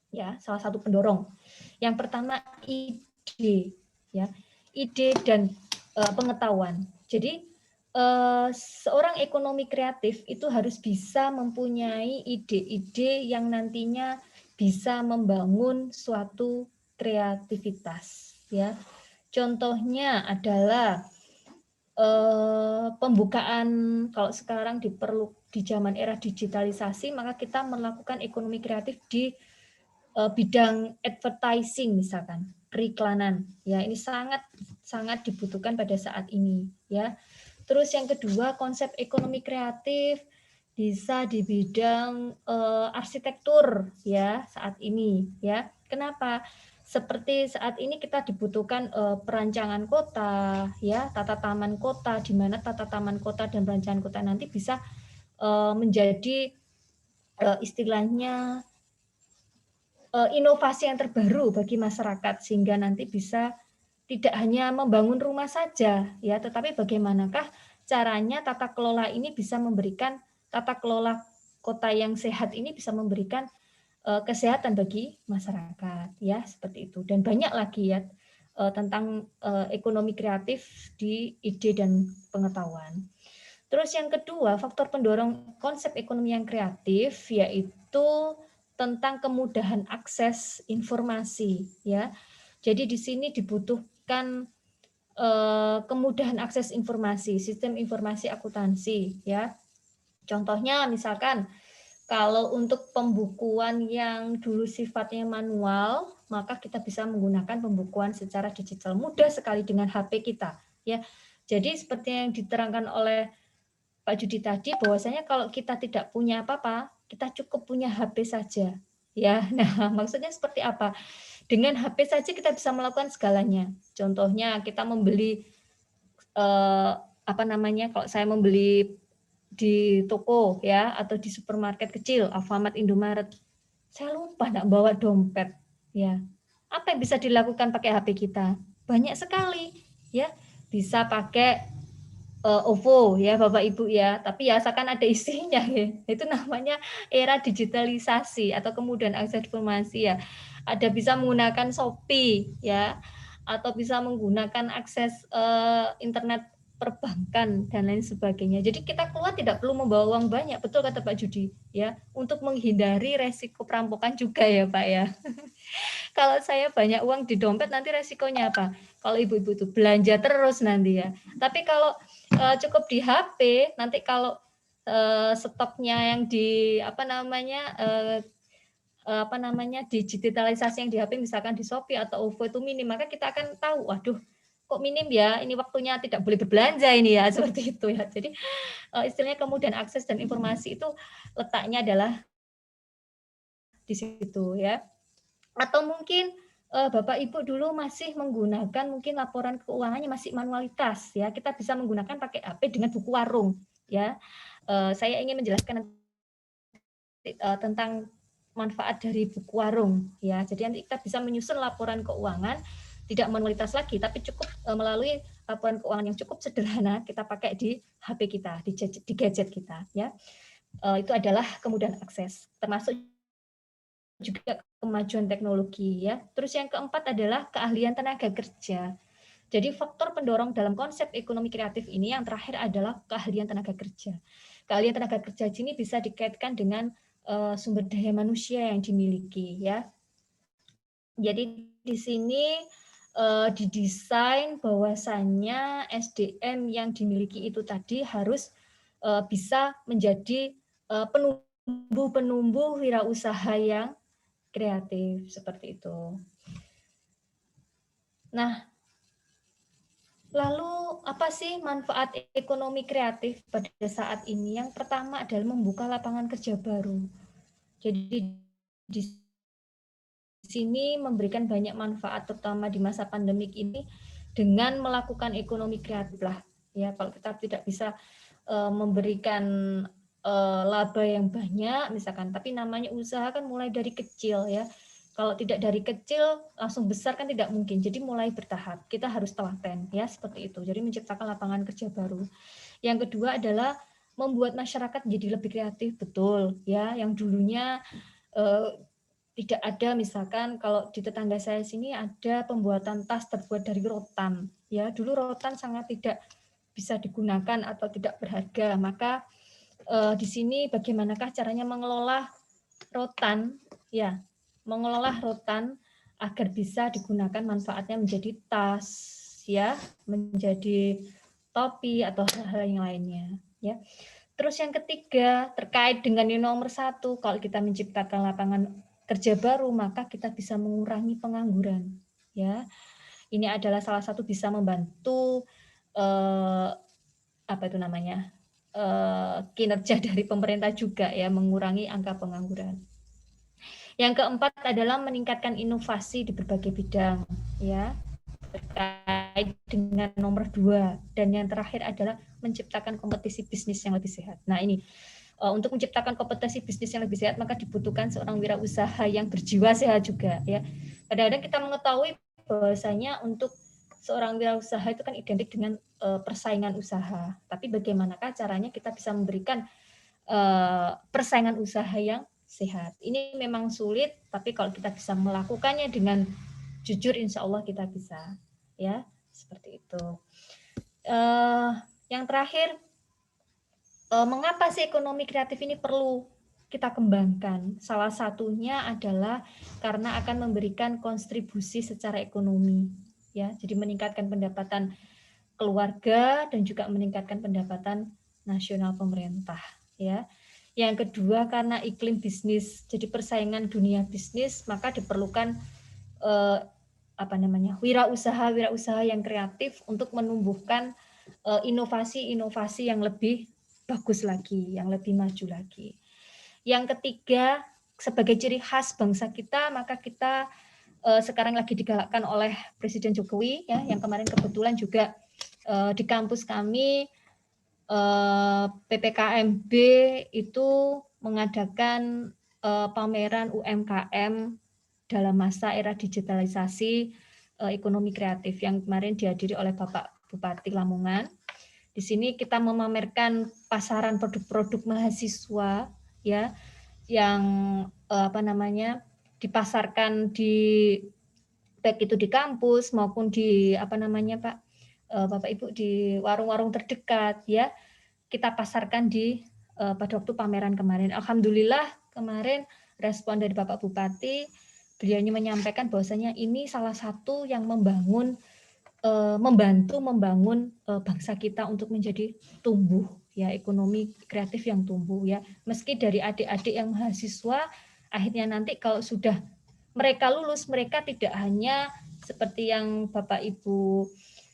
ya salah satu pendorong. Yang pertama ide ya. Ide dan pengetahuan. Jadi seorang ekonomi kreatif itu harus bisa mempunyai ide-ide yang nantinya bisa membangun suatu kreativitas ya. Contohnya adalah pembukaan, kalau sekarang di zaman era digitalisasi maka kita melakukan ekonomi kreatif di bidang advertising misalkan, periklanan. Ya, ini sangat dibutuhkan pada saat ini ya. Terus yang kedua, konsep ekonomi kreatif bisa di bidang arsitektur ya saat ini ya. Kenapa? Seperti saat ini kita dibutuhkan perancangan kota ya, tata taman kota, di mana tata taman kota dan perancangan kota nanti bisa menjadi istilahnya inovasi yang terbaru bagi masyarakat, sehingga nanti bisa tidak hanya membangun rumah saja ya, tetapi bagaimanakah caranya tata kelola ini bisa memberikan, tata kelola kota yang sehat ini bisa memberikan kesehatan bagi masyarakat ya, seperti itu. Dan banyak lagi ya tentang ekonomi kreatif di ide dan pengetahuan. Terus yang kedua, faktor pendorong konsep ekonomi yang kreatif yaitu tentang kemudahan akses informasi ya. Jadi di sini dibutuhkan kemudahan akses informasi, sistem informasi akuntansi ya. Contohnya misalkan kalau untuk pembukuan yang dulu sifatnya manual, maka kita bisa menggunakan pembukuan secara digital, mudah sekali dengan HP kita ya. Jadi seperti yang diterangkan oleh Pak Judi tadi, bahwasanya kalau kita tidak punya apa-apa, kita cukup punya HP saja ya. Nah, maksudnya seperti apa? Dengan HP saja kita bisa melakukan segalanya. Contohnya kita membeli kalau saya membeli di toko ya atau di supermarket kecil, Alfamart, Indomaret, saya lupa enggak bawa dompet ya. Apa yang bisa dilakukan pakai HP kita? Banyak sekali ya. Bisa pakai OVO ya Bapak Ibu ya, tapi ya asalkan ada isinya ya. Itu namanya era digitalisasi atau kemudian akses informasi ya. Ada bisa menggunakan Shopee ya, atau bisa menggunakan akses internet perbankan dan lain sebagainya. Jadi kita keluar tidak perlu membawa uang banyak, betul kata Pak Judi ya, untuk menghindari resiko perampokan juga ya Pak ya. Kalau saya banyak uang di dompet nanti resikonya apa? Kalau ibu-ibu itu belanja terus nanti ya. Tapi kalau cukup di HP, nanti kalau stoknya yang di digitalisasi yang di HP misalkan di Shopee atau OVO itu minim, maka kita akan tahu, waduh kok minim ya, ini waktunya tidak boleh berbelanja ini ya, seperti itu ya. Jadi istilahnya kemudian akses dan informasi itu letaknya adalah di situ ya. Atau mungkin Bapak Ibu dulu masih menggunakan mungkin laporan keuangannya masih manualitas ya, kita bisa menggunakan pakai HP dengan buku warung ya. Saya ingin menjelaskan tentang manfaat dari buku warung ya. Jadi nanti kita bisa menyusun laporan keuangan tidak manualitas lagi, tapi cukup melalui laporan keuangan yang cukup sederhana kita pakai di HP kita, di gadget kita ya. Itu adalah kemudahan akses, termasuk juga kemajuan teknologi ya. Terus yang keempat adalah keahlian tenaga kerja. Jadi faktor pendorong dalam konsep ekonomi kreatif ini yang terakhir adalah keahlian tenaga kerja. Keahlian tenaga kerja ini bisa dikaitkan dengan sumber daya manusia yang dimiliki ya. Jadi di sini didesain bahwasannya SDM yang dimiliki itu tadi harus bisa menjadi penumbuh wirausaha yang kreatif seperti itu. Nah, lalu apa sih manfaat ekonomi kreatif pada saat ini? Yang pertama adalah membuka lapangan kerja baru. Jadi di sini memberikan banyak manfaat terutama di masa pandemik ini dengan melakukan ekonomi kreatif lah. Ya, kalau kita tidak bisa memberikan laba yang banyak misalkan, tapi namanya usaha kan mulai dari kecil ya. Kalau tidak dari kecil langsung besar kan tidak mungkin. Jadi mulai bertahap. Kita harus telaten ya seperti itu. Jadi menciptakan lapangan kerja baru. Yang kedua adalah membuat masyarakat menjadi lebih kreatif, betul ya. Yang dulunya tidak ada, misalkan kalau di tetangga saya sini ada pembuatan tas terbuat dari rotan. Ya, dulu rotan sangat tidak bisa digunakan atau tidak berharga. Maka di sini bagaimanakah caranya mengelola rotan, ya, mengelola rotan agar bisa digunakan manfaatnya menjadi tas, ya, menjadi topi atau hal-hal yang lainnya, ya. Terus yang ketiga terkait dengan yang nomor 1, kalau kita menciptakan lapangan kerja baru maka kita bisa mengurangi pengangguran, ya. Ini adalah salah satu bisa membantu kinerja dari pemerintah juga ya, mengurangi angka pengangguran. Yang keempat adalah meningkatkan inovasi di berbagai bidang ya, terkait dengan nomor 2. Dan yang terakhir adalah menciptakan kompetisi bisnis yang lebih sehat. Nah ini untuk menciptakan kompetisi bisnis yang lebih sehat maka dibutuhkan seorang wirausaha yang berjiwa sehat juga ya. Kadang-kadang kita mengetahui bahwasanya untuk seorang wirausaha itu kan identik dengan persaingan usaha. Tapi bagaimanakah caranya kita bisa memberikan persaingan usaha yang sehat? Ini memang sulit, tapi kalau kita bisa melakukannya dengan jujur, insya Allah kita bisa. Ya, seperti itu. Yang terakhir, mengapa sih ekonomi kreatif ini perlu kita kembangkan? Salah satunya adalah karena akan memberikan kontribusi secara ekonomi. Ya, jadi meningkatkan pendapatan keluarga dan juga meningkatkan pendapatan nasional pemerintah ya. Yang kedua karena iklim bisnis, jadi persaingan dunia bisnis maka diperlukan wirausaha yang kreatif untuk menumbuhkan inovasi-inovasi yang lebih bagus lagi, yang lebih maju lagi. Yang ketiga sebagai ciri khas bangsa kita maka kita sekarang lagi digalakkan oleh Presiden Jokowi ya, yang kemarin kebetulan juga di kampus kami PPKMB itu mengadakan pameran UMKM dalam masa era digitalisasi ekonomi kreatif yang kemarin dihadiri oleh Bapak Bupati Lamongan. Di sini kita memamerkan pasaran produk-produk mahasiswa ya yang dipasarkan di baik itu di kampus maupun di Bapak Ibu di warung-warung terdekat ya, kita pasarkan di pada waktu pameran kemarin. Alhamdulillah kemarin respon dari Bapak Bupati, beliau menyampaikan bahwasanya ini salah satu yang membantu membangun bangsa kita untuk menjadi tumbuh ya, ekonomi kreatif yang tumbuh ya. Meski dari adik-adik yang mahasiswa akhirnya nanti kalau sudah mereka lulus, mereka tidak hanya seperti yang Bapak Ibu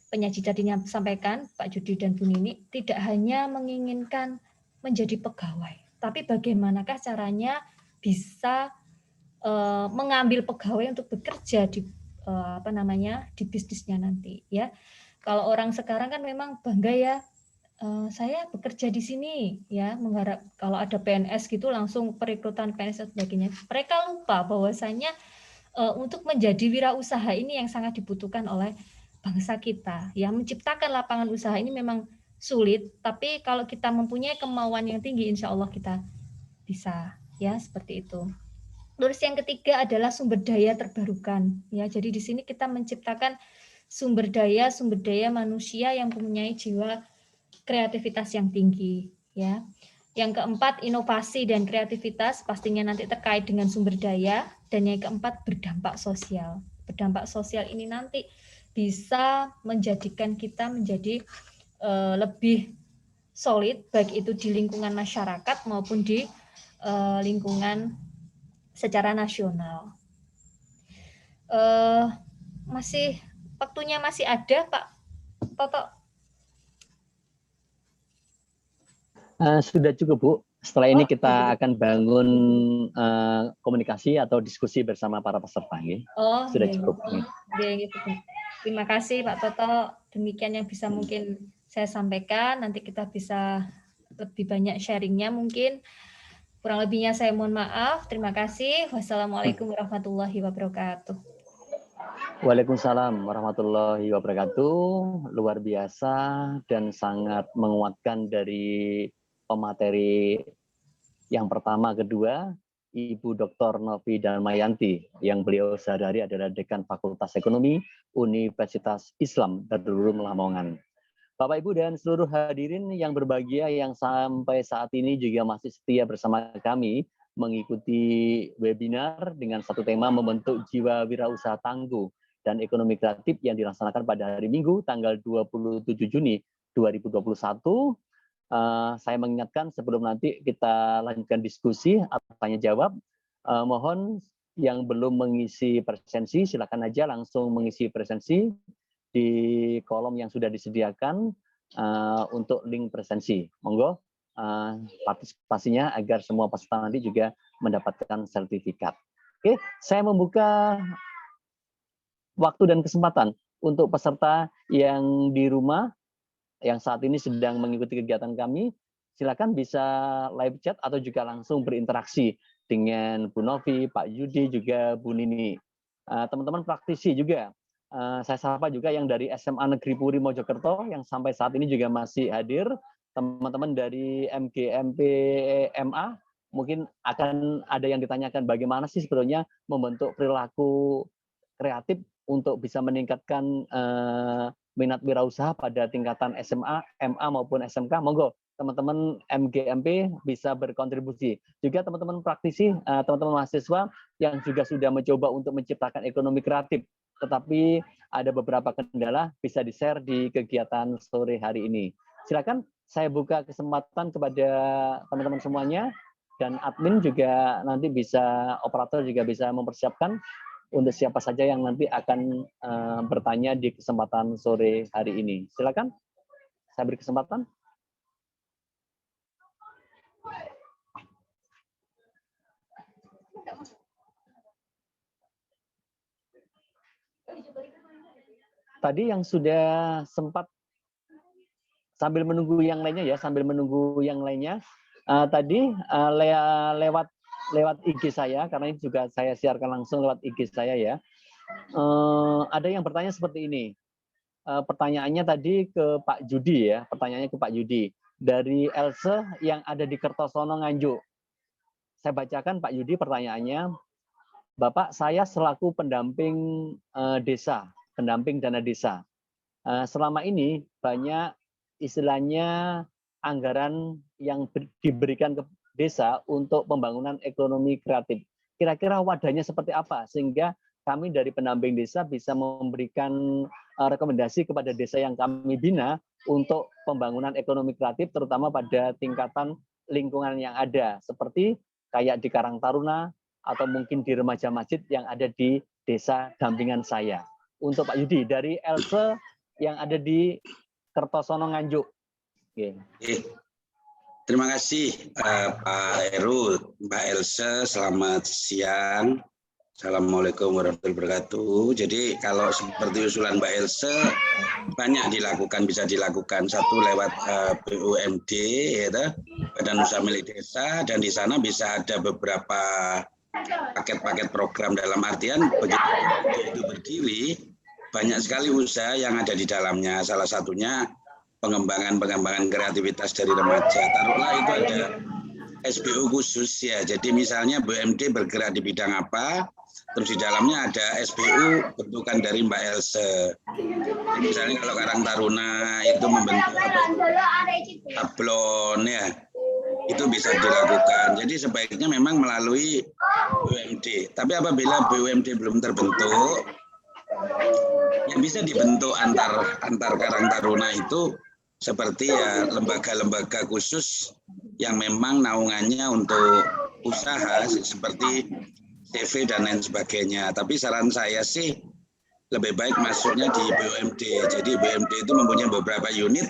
penyaji tadinya sampaikan, Pak Judi dan Bu Nini, tidak hanya menginginkan menjadi pegawai, tapi bagaimanakah caranya bisa mengambil pegawai untuk bekerja di di bisnisnya nanti ya. Kalau orang sekarang kan memang bangga ya, saya bekerja di sini ya, mengharap kalau ada PNS gitu langsung perekrutan PNS dan sebagainya. Mereka lupa bahwasanya untuk menjadi wirausaha ini yang sangat dibutuhkan oleh bangsa kita. Ya, menciptakan lapangan usaha ini memang sulit, tapi kalau kita mempunyai kemauan yang tinggi, insya Allah kita bisa ya, seperti itu. Terus yang ketiga adalah sumber daya terbarukan. Ya, jadi di sini kita menciptakan sumber daya manusia yang mempunyai jiwa kreativitas yang tinggi. Ya, yang keempat inovasi dan kreativitas pastinya nanti terkait dengan sumber daya. Dan yang keempat berdampak sosial. Berdampak sosial ini nanti bisa menjadikan kita menjadi lebih solid, baik itu di lingkungan masyarakat maupun di lingkungan secara nasional. Masih waktunya masih ada, Pak Toto? Sudah cukup, Bu. Setelah ini kita akan bangun komunikasi atau diskusi bersama para peserta. Oh, sudah cukup. Gitu. Terima kasih Pak Toto. Demikian yang bisa mungkin saya sampaikan. Nanti kita bisa lebih banyak sharingnya mungkin. Kurang lebihnya saya mohon maaf. Terima kasih. Wassalamualaikum warahmatullahi wabarakatuh. Waalaikumsalam warahmatullahi wabarakatuh. Luar biasa dan sangat menguatkan dari pemateri yang pertama, kedua, Ibu Dr. Novi Damayanti, yang beliau sehari-hari adalah Dekan Fakultas Ekonomi Universitas Islam Darul Ulum Lamongan. Bapak Ibu dan seluruh hadirin yang berbahagia yang sampai saat ini juga masih setia bersama kami mengikuti webinar dengan satu tema membentuk jiwa wirausaha tangguh dan ekonomi kreatif yang dilaksanakan pada hari Minggu tanggal 27 Juni 2021. Saya mengingatkan sebelum nanti kita lanjutkan diskusi atau tanya jawab, mohon yang belum mengisi presensi silakan aja langsung mengisi presensi di kolom yang sudah disediakan untuk link presensi. Monggo partisipasinya agar semua peserta nanti juga mendapatkan sertifikat. Oke, saya membuka waktu dan kesempatan untuk peserta yang di rumah yang saat ini sedang mengikuti kegiatan kami, silakan bisa live chat atau juga langsung berinteraksi dengan Bu Novi, Pak Yudi, juga Bu Nini. Teman-teman praktisi juga, saya sapa juga yang dari SMA Negeri Puri Mojokerto yang sampai saat ini juga masih hadir. Teman-teman dari MGMP MA, mungkin akan ada yang ditanyakan bagaimana sih sebetulnya membentuk perilaku kreatif untuk bisa meningkatkan minat wirausaha pada tingkatan SMA, MA maupun SMK. Monggo teman-teman MGMP bisa berkontribusi. Juga teman-teman praktisi, teman-teman mahasiswa yang juga sudah mencoba untuk menciptakan ekonomi kreatif, tetapi ada beberapa kendala bisa di-share di kegiatan sore hari ini. Silakan saya buka kesempatan kepada teman-teman semuanya dan admin juga nanti bisa, operator juga bisa mempersiapkan untuk siapa saja yang nanti akan bertanya di kesempatan sore hari ini. Silakan, saya beri kesempatan. Tadi yang sudah sempat sambil menunggu yang lainnya ya, tadi lewat IG saya, karena ini juga saya siarkan langsung lewat IG saya ya. Ada yang bertanya seperti ini. Pertanyaannya tadi ke Pak Judi ya, dari Else yang ada di Kertosono Nganjuk. Saya bacakan Pak Yudi pertanyaannya. Bapak, saya selaku pendamping dana desa. selama ini banyak istilahnya anggaran yang diberikan ke desa untuk pembangunan ekonomi kreatif. Kira-kira wadahnya seperti apa sehingga kami dari pendamping desa bisa memberikan rekomendasi kepada desa yang kami bina untuk pembangunan ekonomi kreatif terutama pada tingkatan lingkungan yang ada seperti kayak di Karang Taruna atau mungkin di remaja masjid yang ada di desa dampingan saya. Untuk Pak Yudi dari Else yang ada di Kertosono Nganjuk. Oke. Terima kasih Pak Heru, Mbak Else, selamat siang. Assalamualaikum warahmatullahi wabarakatuh. Jadi kalau seperti usulan Mbak Else banyak dilakukan, bisa dilakukan. Satu lewat BUMD, ya, Badan Usaha Milik Desa, dan di sana bisa ada beberapa paket-paket program dalam artian begitu itu berdiri, banyak sekali usaha yang ada di dalamnya. Salah satunya pengembangan kreativitas dari remaja. Taruhlah itu ada SBU khusus ya. Jadi misalnya BUMD bergerak di bidang apa, terus di dalamnya ada SBU bentukan dari Mbak Else. Misalnya kalau Karang Taruna itu membentuk tablon ya, itu bisa dilakukan. Jadi sebaiknya memang melalui BUMD. Tapi apabila BUMD belum terbentuk, yang bisa dibentuk antar Karang Taruna itu seperti ya lembaga-lembaga khusus yang memang naungannya untuk usaha seperti CV dan lain sebagainya. Tapi saran saya sih lebih baik masuknya di BUMD. Jadi BUMD itu mempunyai beberapa unit,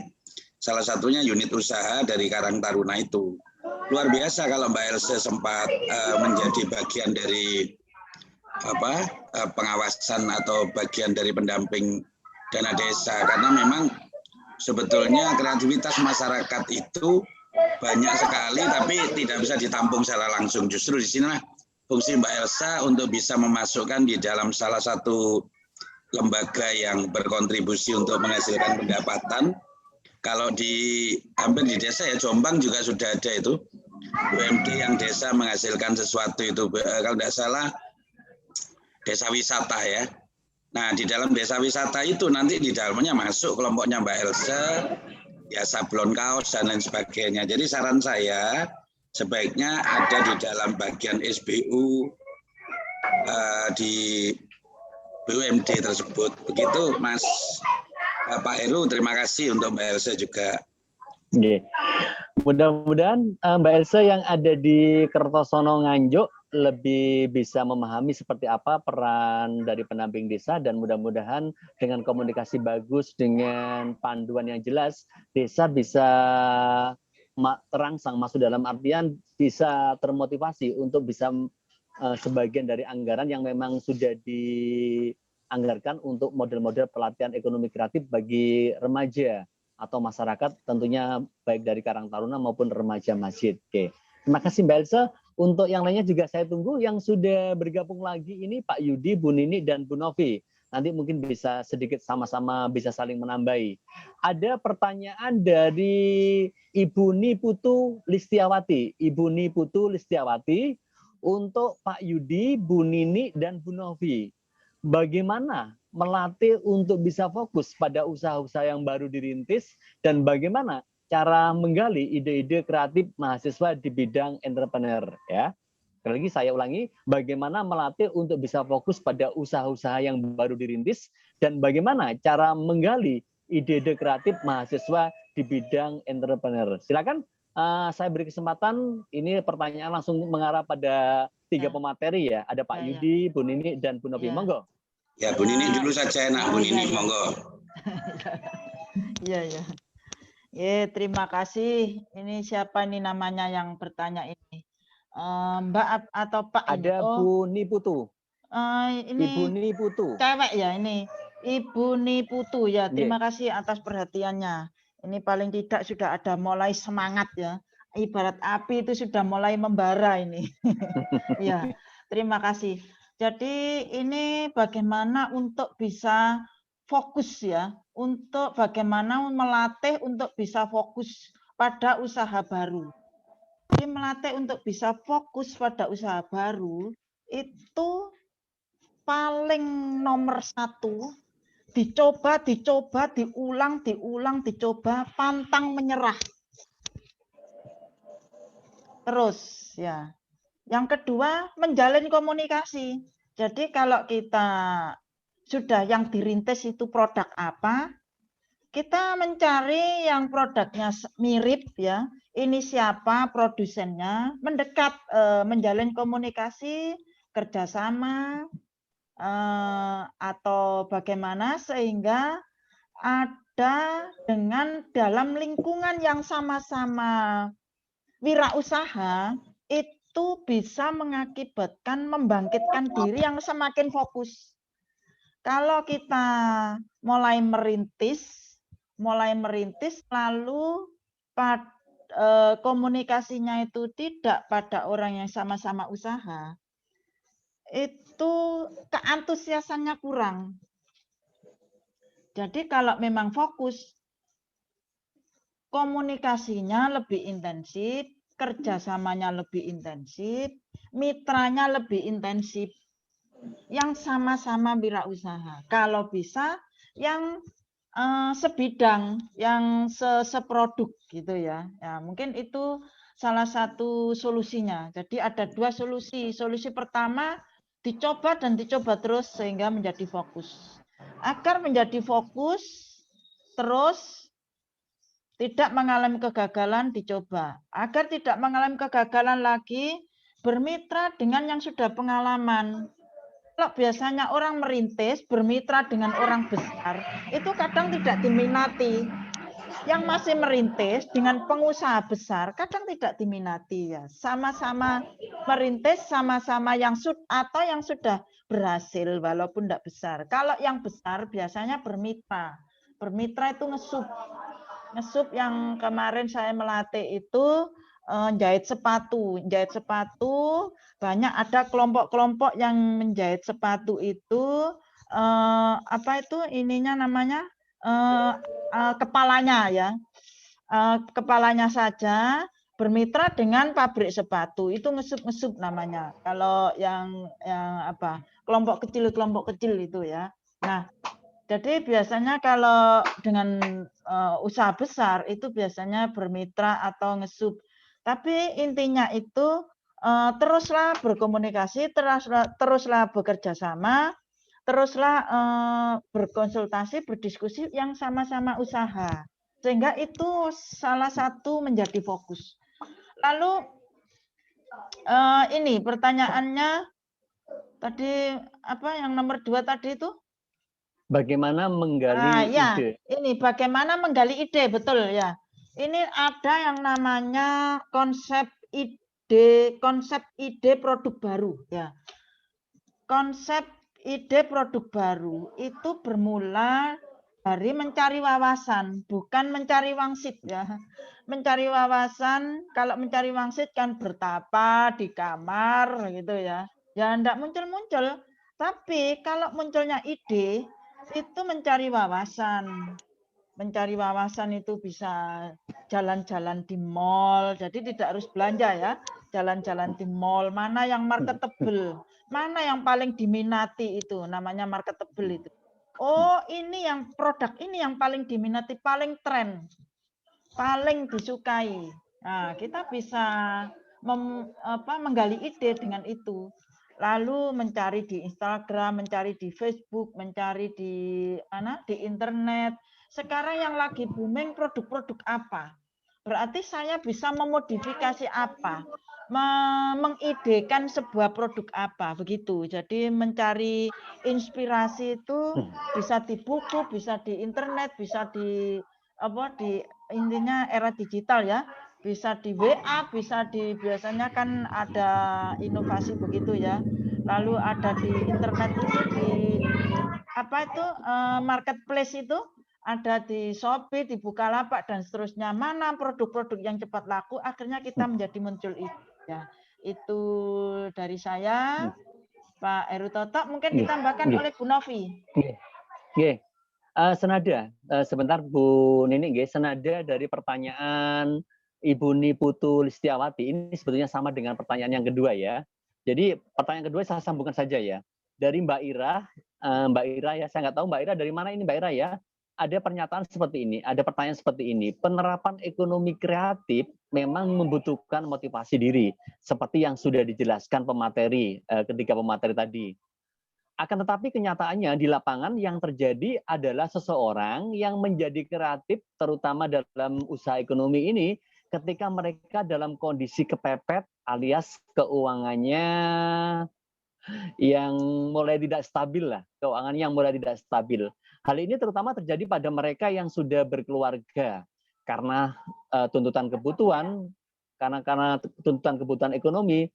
salah satunya unit usaha dari Karang Taruna itu. Luar biasa kalau Mbak Else sempat menjadi bagian dari pengawasan atau bagian dari pendamping dana desa, karena memang sebetulnya kreativitas masyarakat itu banyak sekali tapi tidak bisa ditampung secara langsung. Justru di sinilah fungsi Mbak Elsa untuk bisa memasukkan di dalam salah satu lembaga yang berkontribusi untuk menghasilkan pendapatan. Kalau hampir di desa ya, Jombang juga sudah ada itu BUMD yang desa menghasilkan sesuatu itu, kalau tidak salah desa wisata ya. Nah, di dalam desa wisata itu nanti di dalamnya masuk kelompoknya Mbak Elsa, ya sablon kaos dan lain sebagainya. Jadi saran saya sebaiknya ada di dalam bagian SBU di BUMD tersebut. Begitu Mas Pak Heru, terima kasih untuk Mbak Elsa juga. Oke. Mudah-mudahan Mbak Elsa yang ada di Kertosono Nganjuk lebih bisa memahami seperti apa peran dari pendamping desa, dan mudah-mudahan dengan komunikasi bagus, dengan panduan yang jelas, desa bisa terangsang masuk dalam artian bisa termotivasi untuk bisa sebagian dari anggaran yang memang sudah dianggarkan untuk model-model pelatihan ekonomi kreatif bagi remaja atau masyarakat, tentunya baik dari Karang Taruna maupun remaja masjid. Oke. Terima kasih Mbak Elsa. Untuk yang lainnya juga saya tunggu yang sudah bergabung lagi ini Pak Yudi, Bu Nini, dan Bu Novi. Nanti mungkin bisa sedikit sama-sama bisa saling menambahi. Ada pertanyaan dari Ibu Niputu Listiawati. Ibu Niputu Listiawati untuk Pak Yudi, Bu Nini, dan Bu Novi. Bagaimana melatih untuk bisa fokus pada usaha-usaha yang baru dirintis, dan bagaimana cara menggali ide-ide kreatif mahasiswa di bidang entrepreneur ya. Sekali lagi saya ulangi, bagaimana melatih untuk bisa fokus pada usaha-usaha yang baru dirintis, dan bagaimana cara menggali ide-ide kreatif mahasiswa di bidang entrepreneur. Silakan saya beri kesempatan, ini pertanyaan langsung mengarah pada tiga pemateri ya. Ada Pak Yudi, Bu Nini, dan Bu Novi. Monggo. Ya, Bu Nini dulu saja enak, Bu Nini, monggo. Iya, ya. Terima kasih. Ini siapa ini namanya yang bertanya ini? Mbak atau Pak? Ada ini? Bu Niputu. Ini Ibu Niputu. Cewek ya ini. Ibu Niputu ya. Terima kasih atas perhatiannya. Ini paling tidak sudah ada mulai semangat ya. Ibarat api itu sudah mulai membara ini. Ya, terima kasih. Jadi ini bagaimana untuk bisa fokus ya, untuk bagaimana melatih untuk bisa fokus pada usaha baru. Jadi melatih untuk bisa fokus pada usaha baru itu paling nomor satu dicoba, diulang, dicoba, pantang menyerah. Terus ya. Yang kedua, menjalin komunikasi. Jadi kalau kita sudah yang dirintis itu produk apa, kita mencari yang produknya mirip ya. Ini siapa produsennya, mendekat, menjalin komunikasi, kerjasama, atau bagaimana sehingga ada dengan dalam lingkungan yang sama-sama wirausaha itu bisa mengakibatkan membangkitkan diri yang semakin fokus. Kalau kita mulai merintis lalu komunikasinya itu tidak pada orang yang sama-sama usaha, itu keantusiasannya kurang. Jadi kalau memang fokus, komunikasinya lebih intensif, kerjasamanya lebih intensif, mitranya lebih intensif, yang sama-sama wirausaha. Kalau bisa, yang sebidang, yang seproduk gitu ya. Ya, mungkin itu salah satu solusinya. Jadi ada dua solusi. Solusi pertama, dicoba dan dicoba terus sehingga menjadi fokus. Agar menjadi fokus, terus tidak mengalami kegagalan, dicoba. Agar tidak mengalami kegagalan lagi, bermitra dengan yang sudah pengalaman. Kalau biasanya orang merintis, bermitra dengan orang besar, itu kadang tidak diminati. Yang masih merintis dengan pengusaha besar, kadang tidak diminati ya. Sama-sama merintis, sama-sama yang sudah berhasil, walaupun tidak besar. Kalau yang besar biasanya bermitra. Bermitra itu ngesup. Ngesup yang kemarin saya melatih itu jahit sepatu. Jahit sepatu, banyak ada kelompok-kelompok yang menjahit sepatu itu apa itu ininya namanya kepalanya ya. Kepalanya saja bermitra dengan pabrik sepatu. Itu ngesup-ngesup namanya. Kalau yang apa? Kelompok kecil itu ya. Nah, jadi biasanya kalau dengan usaha besar itu biasanya bermitra atau ngesup. Tapi intinya itu teruslah berkomunikasi, teruslah bekerja sama, teruslah berkonsultasi, berdiskusi yang sama-sama usaha. Sehingga itu salah satu menjadi fokus. Lalu ini pertanyaannya tadi apa yang nomor 2 tadi itu? Bagaimana menggali ya, ide? Ini bagaimana menggali ide, betul ya. Ini ada yang namanya konsep ide produk baru ya. Konsep ide produk baru itu bermula dari mencari wawasan, bukan mencari wangsit ya. Mencari wawasan, kalau mencari wangsit kan bertapa di kamar gitu ya. Ya enggak muncul-muncul. Tapi kalau munculnya ide itu mencari wawasan. Mencari wawasan itu bisa jalan-jalan di mall, jadi tidak harus belanja ya. Jalan-jalan di mall, mana yang marketable, mana yang paling diminati itu, namanya marketable itu. Oh, ini yang produk ini yang paling diminati, paling tren, paling disukai. Nah, kita bisa menggali ide dengan itu. Lalu mencari di Instagram, mencari di Facebook, mencari di internet. Sekarang yang lagi booming produk-produk apa? Berarti saya bisa memodifikasi apa? Mengidekan sebuah produk apa? Begitu. Jadi mencari inspirasi itu bisa di buku, bisa di internet, bisa di intinya era digital ya. Bisa di WA, bisa di biasanya kan ada inovasi begitu ya. Lalu ada di internet itu di marketplace itu ada di Shopee, di Bukalapak dan seterusnya. Mana produk-produk yang cepat laku, akhirnya kita menjadi muncul itu. Ya, itu dari saya, Pak Heru Toto. Mungkin ditambahkan oleh Bu Novi. Senada, sebentar Bu Nini, senada dari pertanyaan Ibu Niputu Listiawati, ini sebetulnya sama dengan pertanyaan yang kedua ya. Jadi pertanyaan kedua saya sambungkan saja ya. dari Mbak Ira ya, saya nggak tahu Mbak Ira dari mana ini Mbak Ira ya. Ada pernyataan seperti ini, ada pertanyaan seperti ini. Penerapan ekonomi kreatif memang membutuhkan motivasi diri, seperti yang sudah dijelaskan ketiga pemateri tadi. Akan tetapi kenyataannya di lapangan yang terjadi adalah seseorang yang menjadi kreatif, terutama dalam usaha ekonomi ini, ketika mereka dalam kondisi kepepet alias keuangannya yang mulai tidak stabil lah, keuangan yang mulai tidak stabil. Hal ini terutama terjadi pada mereka yang sudah berkeluarga karena tuntutan kebutuhan, karena tuntutan kebutuhan ekonomi,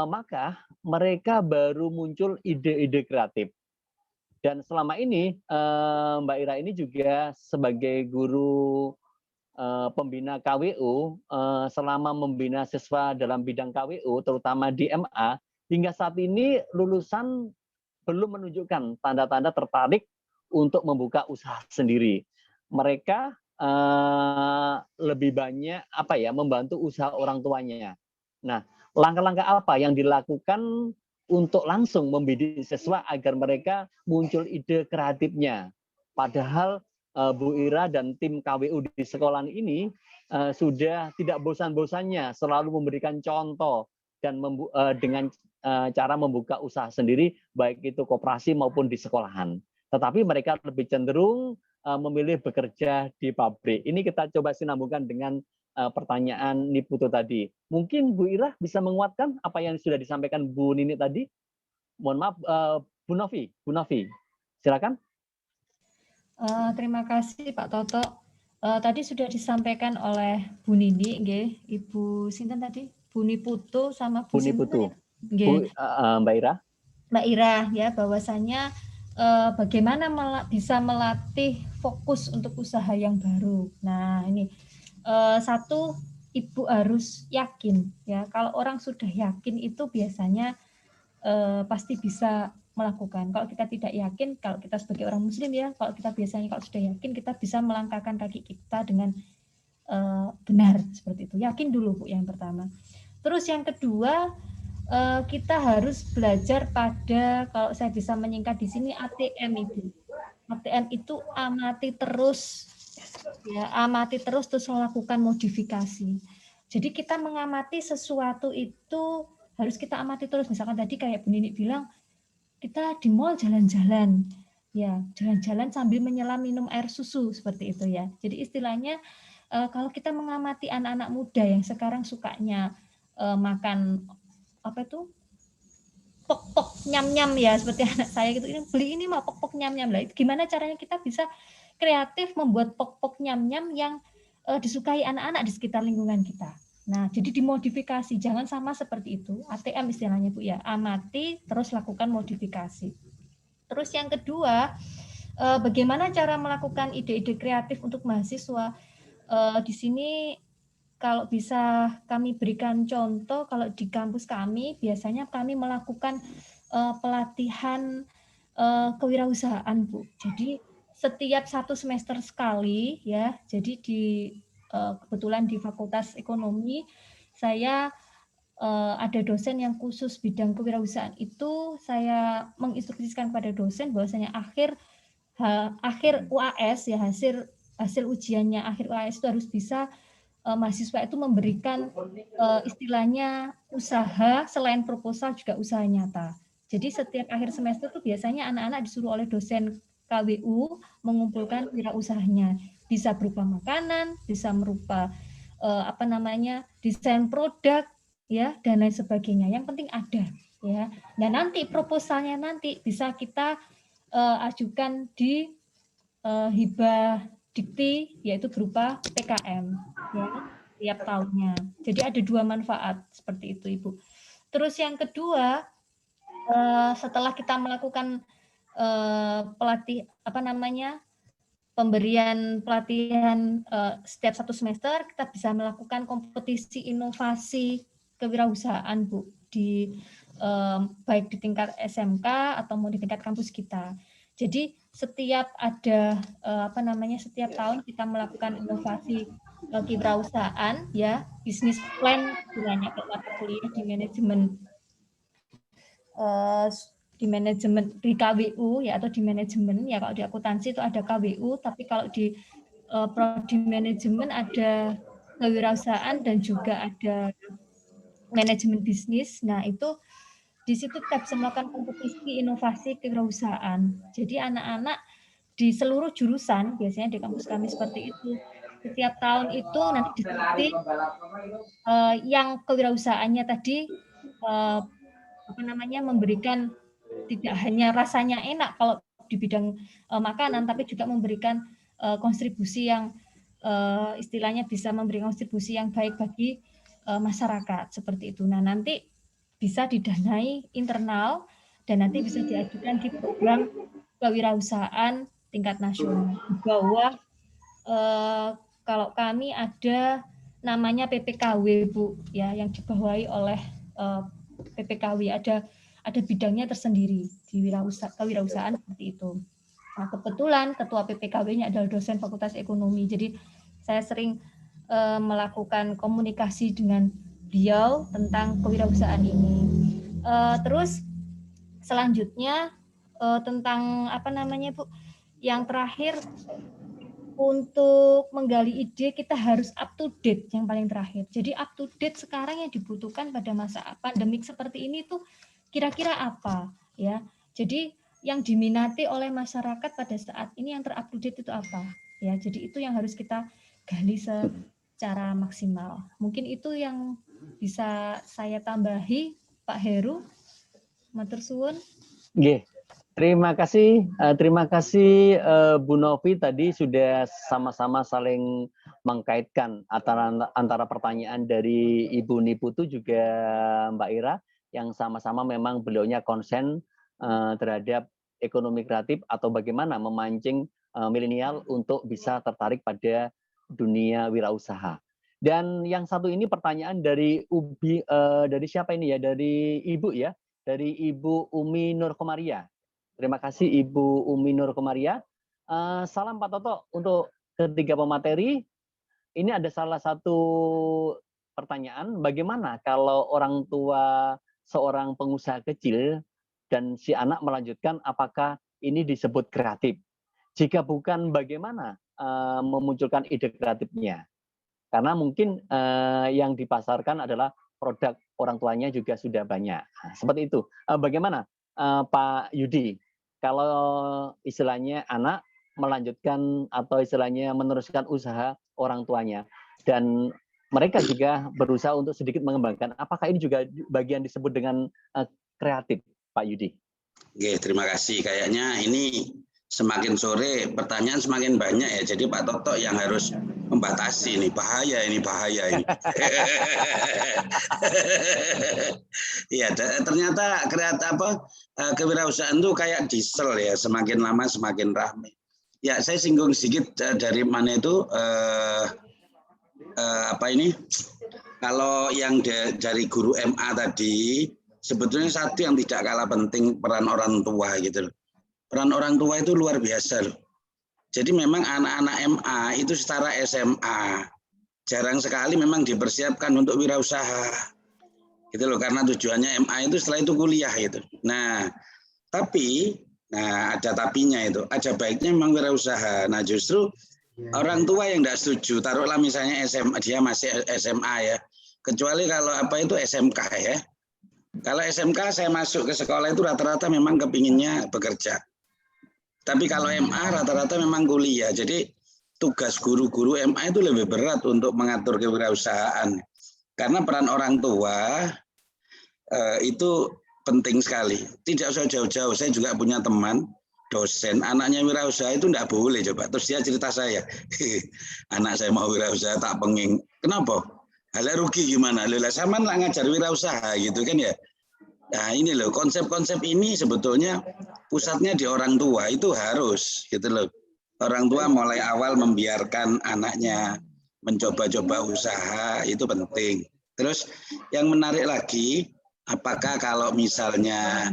maka mereka baru muncul ide-ide kreatif. Dan selama ini Mbak Ira ini juga sebagai guru pembina KWU, selama membina siswa dalam bidang KWU, terutama di MA, hingga saat ini lulusan belum menunjukkan tanda-tanda tertarik untuk membuka usaha sendiri. Mereka lebih banyak membantu usaha orang tuanya. Nah, langkah-langkah apa yang dilakukan untuk langsung membidik siswa agar mereka muncul ide kreatifnya? Padahal Bu Ira dan tim KWU di sekolah ini sudah tidak bosan-bosannya selalu memberikan contoh dan dengan cara membuka usaha sendiri, baik itu koperasi maupun di sekolahan. Tetapi mereka lebih cenderung memilih bekerja di pabrik. Ini kita coba sinambungkan dengan pertanyaan Niputu tadi. Mungkin Bu Ira bisa menguatkan apa yang sudah disampaikan Bu Nini tadi. Mohon maaf, Bu Novi, silakan. Terima kasih Pak Toto. Tadi sudah disampaikan oleh Bu Nini, Ibu Sinten tadi, Bu Niputu sama Bu Niputu. Mbak Ira. Mbak Ira ya, bahwasanya bagaimana bisa melatih fokus untuk usaha yang baru. Nah ini satu, Ibu harus yakin ya. Kalau orang sudah yakin itu biasanya pasti bisa melakukan. Kalau kita tidak yakin, kalau kita sebagai orang Muslim ya, kalau sudah yakin kita bisa melangkahkan kaki kita dengan benar seperti itu. Yakin dulu Bu yang pertama. Terus yang kedua, kita harus belajar pada, kalau saya bisa menyingkat di sini, ATM Ibu. ATM itu amati terus terus melakukan modifikasi. Jadi kita mengamati sesuatu itu harus kita amati terus. Misalkan tadi kayak Bu Nini bilang, kita di mall jalan-jalan, ya jalan-jalan sambil menyelam minum air susu seperti itu ya. Jadi istilahnya kalau kita mengamati anak-anak muda yang sekarang sukanya makan pok-pok nyam-nyam ya, seperti anak saya gitu, ini beli ini mau pok-pok nyam-nyam lah. Gimana caranya kita bisa kreatif membuat pok-pok nyam-nyam yang disukai anak-anak di sekitar lingkungan kita. Nah, jadi dimodifikasi, jangan sama seperti itu. ATM istilahnya Bu ya, amati terus lakukan modifikasi. Terus yang kedua, bagaimana cara melakukan ide-ide kreatif untuk mahasiswa? Di sini kalau bisa kami berikan contoh, kalau di kampus kami biasanya kami melakukan pelatihan kewirausahaan Bu. Jadi setiap 1 semester sekali ya. Jadi kebetulan di Fakultas Ekonomi saya ada dosen yang khusus bidang kewirausahaan. Itu saya menginstruksikan kepada dosen bahwasanya akhir UAS ya, hasil ujiannya akhir UAS itu harus bisa mahasiswa itu memberikan istilahnya usaha selain proposal juga usaha nyata. Jadi setiap akhir semester itu biasanya anak-anak disuruh oleh dosen KWU mengumpulkan wirausahanya. Bisa berupa makanan, bisa berupa desain produk ya dan lain sebagainya. Yang penting ada ya. Nah, nanti proposalnya nanti bisa kita ajukan di hibah dikti, yaitu berupa PKM ya, tiap tahunnya. Jadi ada 2 manfaat seperti itu Ibu. Terus yang kedua, setelah kita melakukan pemberian pelatihan setiap 1 semester, kita bisa melakukan kompetisi inovasi kewirausahaan Bu, di baik di tingkat SMK atau mau di tingkat kampus kita. Jadi setiap ada setiap tahun kita melakukan inovasi kewirausahaan ya, bisnis plan istilahnya, kalau mata kuliah di manajemen di manajemen di KWU ya atau di manajemen ya, kalau di akuntansi itu ada KWU, tapi kalau di prodi manajemen ada kewirausahaan dan juga ada manajemen bisnis. Nah, itu di situ kita bisa melakukan kompetisi inovasi kewirausahaan. Jadi anak-anak di seluruh jurusan, biasanya di kampus kami seperti itu, setiap tahun itu nanti diskusi yang kewirausahaannya tadi memberikan tidak hanya rasanya enak kalau di bidang makanan, tapi juga memberikan kontribusi yang istilahnya bisa memberi kontribusi yang baik bagi masyarakat seperti itu. Nah, nanti bisa didanai internal dan nanti bisa diajukan di program kewirausahaan tingkat nasional. Di bawah kalau kami ada namanya PPKW, Bu, ya, yang dibawahi oleh PPKW, ada bidangnya tersendiri di kewirausahaan seperti itu. Nah, kebetulan ketua PPKW-nya adalah dosen Fakultas Ekonomi, jadi saya sering melakukan komunikasi dengan beliau tentang kewirausahaan ini. Terus selanjutnya tentang Bu, yang terakhir untuk menggali ide kita harus up to date yang paling terakhir. Jadi up to date sekarang yang dibutuhkan pada masa pandemik seperti ini tuh kira-kira apa ya. Jadi yang diminati oleh masyarakat pada saat ini yang ter-up to date itu apa ya. Jadi itu yang harus kita gali secara maksimal. Mungkin itu yang bisa saya tambahi, Pak Heru. Matur suwun. Nggih. Terima kasih Bu Novi tadi sudah sama-sama saling mengkaitkan antara pertanyaan dari Ibu Niputu juga Mbak Ira yang sama-sama memang beliaunya konsen terhadap ekonomi kreatif atau bagaimana memancing milenial untuk bisa tertarik pada dunia wirausaha. Dan yang satu ini pertanyaan dari dari siapa ini ya? Dari Ibu ya, dari Ibu Umi Nur Komaria. Terima kasih Ibu Umi Nur Komaria. Salam Pak Toto untuk ketiga pemateri. Ini ada salah satu pertanyaan, bagaimana kalau orang tua seorang pengusaha kecil dan si anak melanjutkan, apakah ini disebut kreatif? Jika bukan, bagaimana memunculkan ide kreatifnya? Karena mungkin yang dipasarkan adalah produk orang tuanya juga sudah banyak. Nah, seperti itu. Bagaimana Pak Yudi? Kalau istilahnya anak melanjutkan atau istilahnya meneruskan usaha orang tuanya dan mereka juga berusaha untuk sedikit mengembangkan, apakah ini juga bagian disebut dengan kreatif, Pak Yudi? Oke, terima kasih. Kayaknya ini semakin sore pertanyaan semakin banyak ya. Jadi Pak Toto yang harus membatasi ini. Bahaya ini. Iya, ternyata kewirausahaan itu kayak diesel ya, semakin lama semakin ramai. Ya, saya singgung sedikit dari mana itu kalau yang dari guru MA tadi, sebetulnya satu yang tidak kalah penting peran orang tua gitu loh. Peran orang tua itu luar biasa loh. Jadi memang anak-anak MA itu setara SMA jarang sekali memang dipersiapkan untuk wirausaha. Gitu loh, karena tujuannya MA itu setelah itu kuliah gitu. Nah, tapi ada tapinya itu. Ada baiknya memang wirausaha. Nah, justru orang tua yang tidak setuju, taruhlah misalnya SMA, dia masih SMA ya. Kecuali kalau SMK ya. Kalau SMK saya masuk ke sekolah itu rata-rata memang kepinginnya bekerja. Tapi kalau MA rata-rata memang kuliah. Jadi tugas guru-guru MA itu lebih berat untuk mengatur kewirausahaan. Karena peran orang tua itu penting sekali. Tidak usah jauh-jauh. Saya juga punya teman dosen, anaknya wirausaha itu tidak boleh coba. Terus dia cerita saya, anak saya mau wirausaha tak penging. Kenapa? Halah rugi gimana? Lelah sama lah ngajar wirausaha gitu kan ya. Nah ini loh, konsep-konsep ini sebetulnya pusatnya di orang tua, itu harus gitu loh. Orang tua mulai awal membiarkan anaknya mencoba-coba usaha, itu penting. Terus yang menarik lagi, apakah kalau misalnya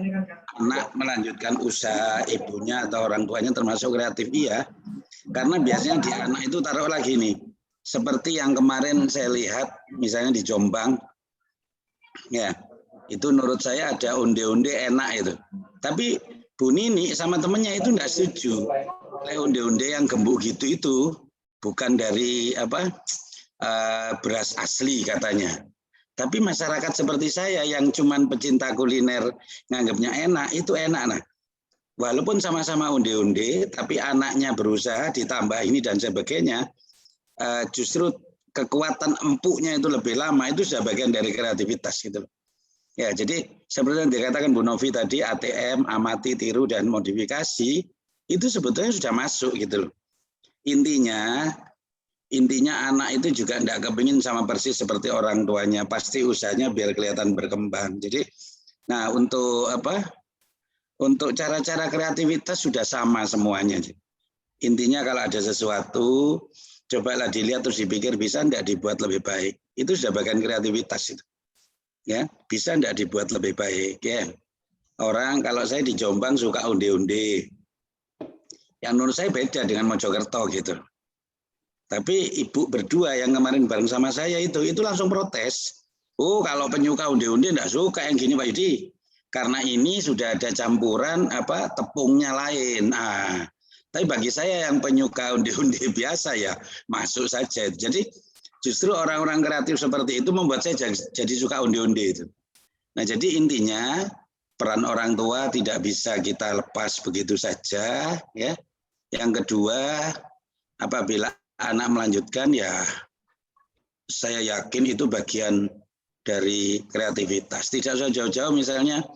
anak melanjutkan usaha ibunya atau orang tuanya termasuk kreatif? Iya, karena biasanya di anak itu taruh lagi nih, seperti yang kemarin saya lihat misalnya di Jombang, ya Itu menurut saya ada onde-onde enak itu. Tapi Bu Nini sama temennya itu enggak setuju. Onde-onde yang gembuk gitu itu bukan dari beras asli katanya. Tapi masyarakat seperti saya yang cuman pecinta kuliner nganggapnya enak, itu enak. Nah, walaupun sama-sama onde-onde, tapi anaknya berusaha ditambah ini dan sebagainya, justru kekuatan empuknya itu lebih lama, itu sudah bagian dari kreativitas gitu. Ya, jadi seperti yang dikatakan Bu Novi tadi, ATM, amati, tiru, dan modifikasi, itu sebetulnya sudah masuk gitu loh. Intinya anak itu juga tidak kepingin sama persis seperti orang tuanya, pasti usahanya biar kelihatan berkembang. Jadi, nah untuk cara-cara kreativitas sudah sama semuanya. Intinya kalau ada sesuatu, cobalah dilihat terus dipikir bisa enggak dibuat lebih baik. Itu sudah bagian kreativitas itu. Ya, bisa enggak dibuat lebih baik ya. Orang kalau saya di Jombang suka onde-onde. Yang menurut saya beda dengan Mojokerto gitu. Tapi ibu berdua yang kemarin bareng sama saya itu langsung protes. Oh, kalau penyuka onde-onde enggak suka yang gini Pak Yudi. Karena ini sudah ada campuran tepungnya lain. Tapi bagi saya yang penyuka onde-onde biasa ya masuk saja. Jadi justru orang-orang kreatif seperti itu membuat saya jadi suka onde-onde itu. Nah, jadi intinya peran orang tua tidak bisa kita lepas begitu saja ya. Yang kedua, apabila anak melanjutkan ya saya yakin itu bagian dari kreativitas. Tidak usah jauh-jauh misalnya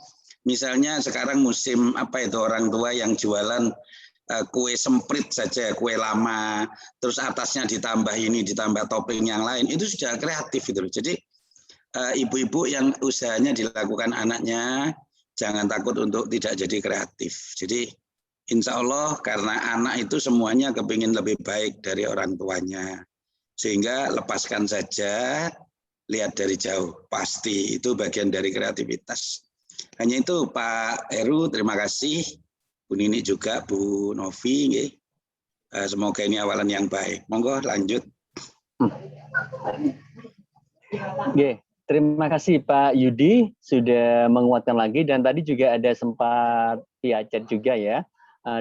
sekarang musim orang tua yang jualan kue semprit saja, kue lama, terus atasnya ditambah ini, ditambah topping yang lain, itu sudah kreatif gitu. Jadi ibu-ibu yang usahanya dilakukan anaknya, jangan takut untuk tidak jadi kreatif. Jadi insya Allah karena anak itu semuanya kepingin lebih baik dari orang tuanya. Sehingga lepaskan saja, lihat dari jauh. Pasti itu bagian dari kreativitas. Hanya itu Pak Heru, terima kasih. Bu Nini juga, Bu Novi, semoga ini awalan yang baik. Monggo lanjut. Terima kasih Pak Yudi sudah menguatkan lagi dan tadi juga ada sempat via chat juga ya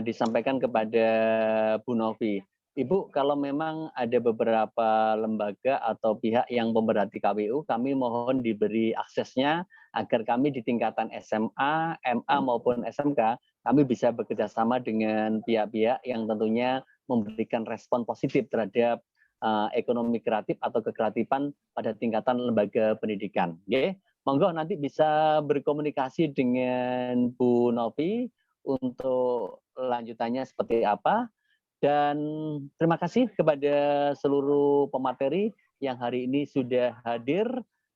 disampaikan kepada Bu Novi. Ibu, kalau memang ada beberapa lembaga atau pihak yang memberati KWU, kami mohon diberi aksesnya agar kami di tingkatan SMA, MA maupun SMK kami bisa bekerja sama dengan pihak-pihak yang tentunya memberikan respon positif terhadap ekonomi kreatif atau kekreatifan pada tingkatan lembaga pendidikan. Monggo nanti bisa berkomunikasi dengan Bu Novi untuk lanjutannya seperti apa. Dan terima kasih kepada seluruh pemateri yang hari ini sudah hadir.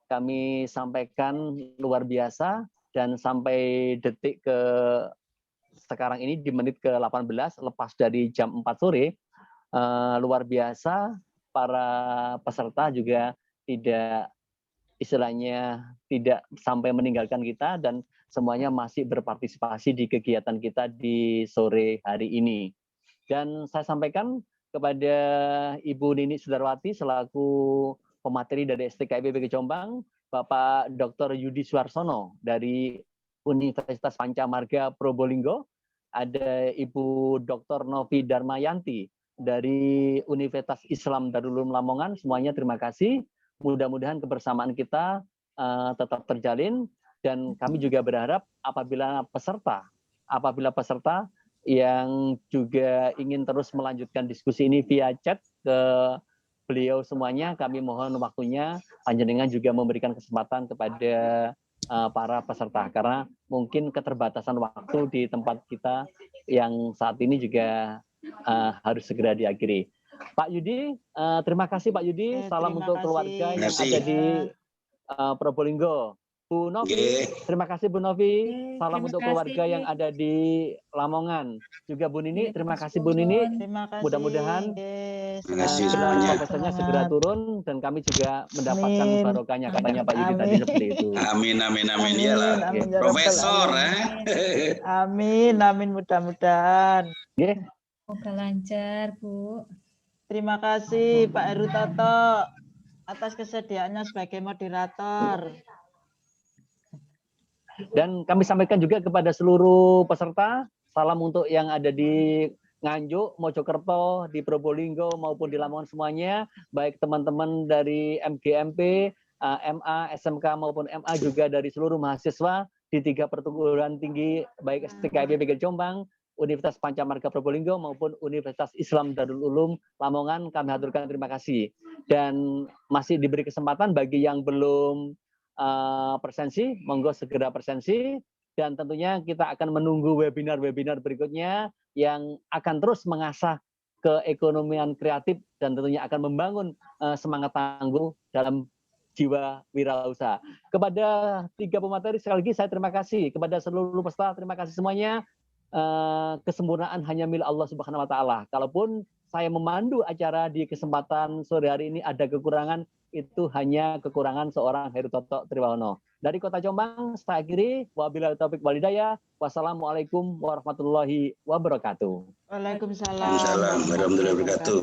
Kami sampaikan luar biasa dan sampai detik ke sekarang ini di menit ke-18 lepas dari jam 4 sore luar biasa para peserta juga tidak sampai meninggalkan kita dan semuanya masih berpartisipasi di kegiatan kita di sore hari ini. Dan saya sampaikan kepada Ibu Nini Sudarwati selaku pemateri dari STKIP BG Jombang, Bapak Dr. Yudi Suarsono dari Universitas Pancamarga Probolinggo, ada Ibu Dr. Novi Darmayanti dari Universitas Islam Darul Ulum Lamongan. Semuanya terima kasih. Mudah-mudahan kebersamaan kita tetap terjalin dan kami juga berharap apabila peserta yang juga ingin terus melanjutkan diskusi ini via chat ke beliau semuanya, kami mohon waktunya panjenengan juga memberikan kesempatan kepada para peserta karena mungkin keterbatasan waktu di tempat kita yang saat ini juga harus segera diakhiri. Pak Yudi, terima kasih Pak Yudi. Salam untuk keluarga yang ada di Probolinggo. Bu Novi, terima kasih Bu Novi. Salam untuk keluarga yang ada di Lamongan. Juga Bu Nini, terima kasih Bu Nini. Mudah-mudahan profesornya segera turun dan kami juga mendapatkan barokahnya katanya Pak Yudi tadi seperti itu. Amin, amin, amin. Iyalah, Profesor. Amin, amin mudah-mudahan. Semoga lancar, Bu. Terima kasih Pak Heru Toto atas kesediaannya sebagai moderator. Dan kami sampaikan juga kepada seluruh peserta, salam untuk yang ada di Nganjuk, Mojokerto, di Probolinggo maupun di Lamongan semuanya, baik teman-teman dari MGMP, MA, SMK maupun MA, juga dari seluruh mahasiswa di 3 perguruan tinggi baik STKIP PGRI Jombang, Universitas Pancamarga Probolinggo maupun Universitas Islam Darul Ulum Lamongan, kami haturkan terima kasih. Dan masih diberi kesempatan bagi yang belum presensi, monggo segera presensi, dan tentunya kita akan menunggu webinar-webinar berikutnya yang akan terus mengasah keekonomian kreatif dan tentunya akan membangun semangat tangguh dalam jiwa wirausaha. Kepada 3 pemateri sekali lagi saya terima kasih, kepada seluruh peserta terima kasih semuanya. Kesempurnaan hanya milik Allah Subhanahu wa taala. Kalaupun saya memandu acara di kesempatan sore hari ini ada kekurangan, itu hanya kekurangan seorang Heru Toto Triwahono. Dari Kota Jombang, saya akhiri. Wabillahi taufiq wal hidayah. Wassalamualaikum warahmatullahi wabarakatuh. Waalaikumsalam Waalaikumsalam warahmatullahi wabarakatuh.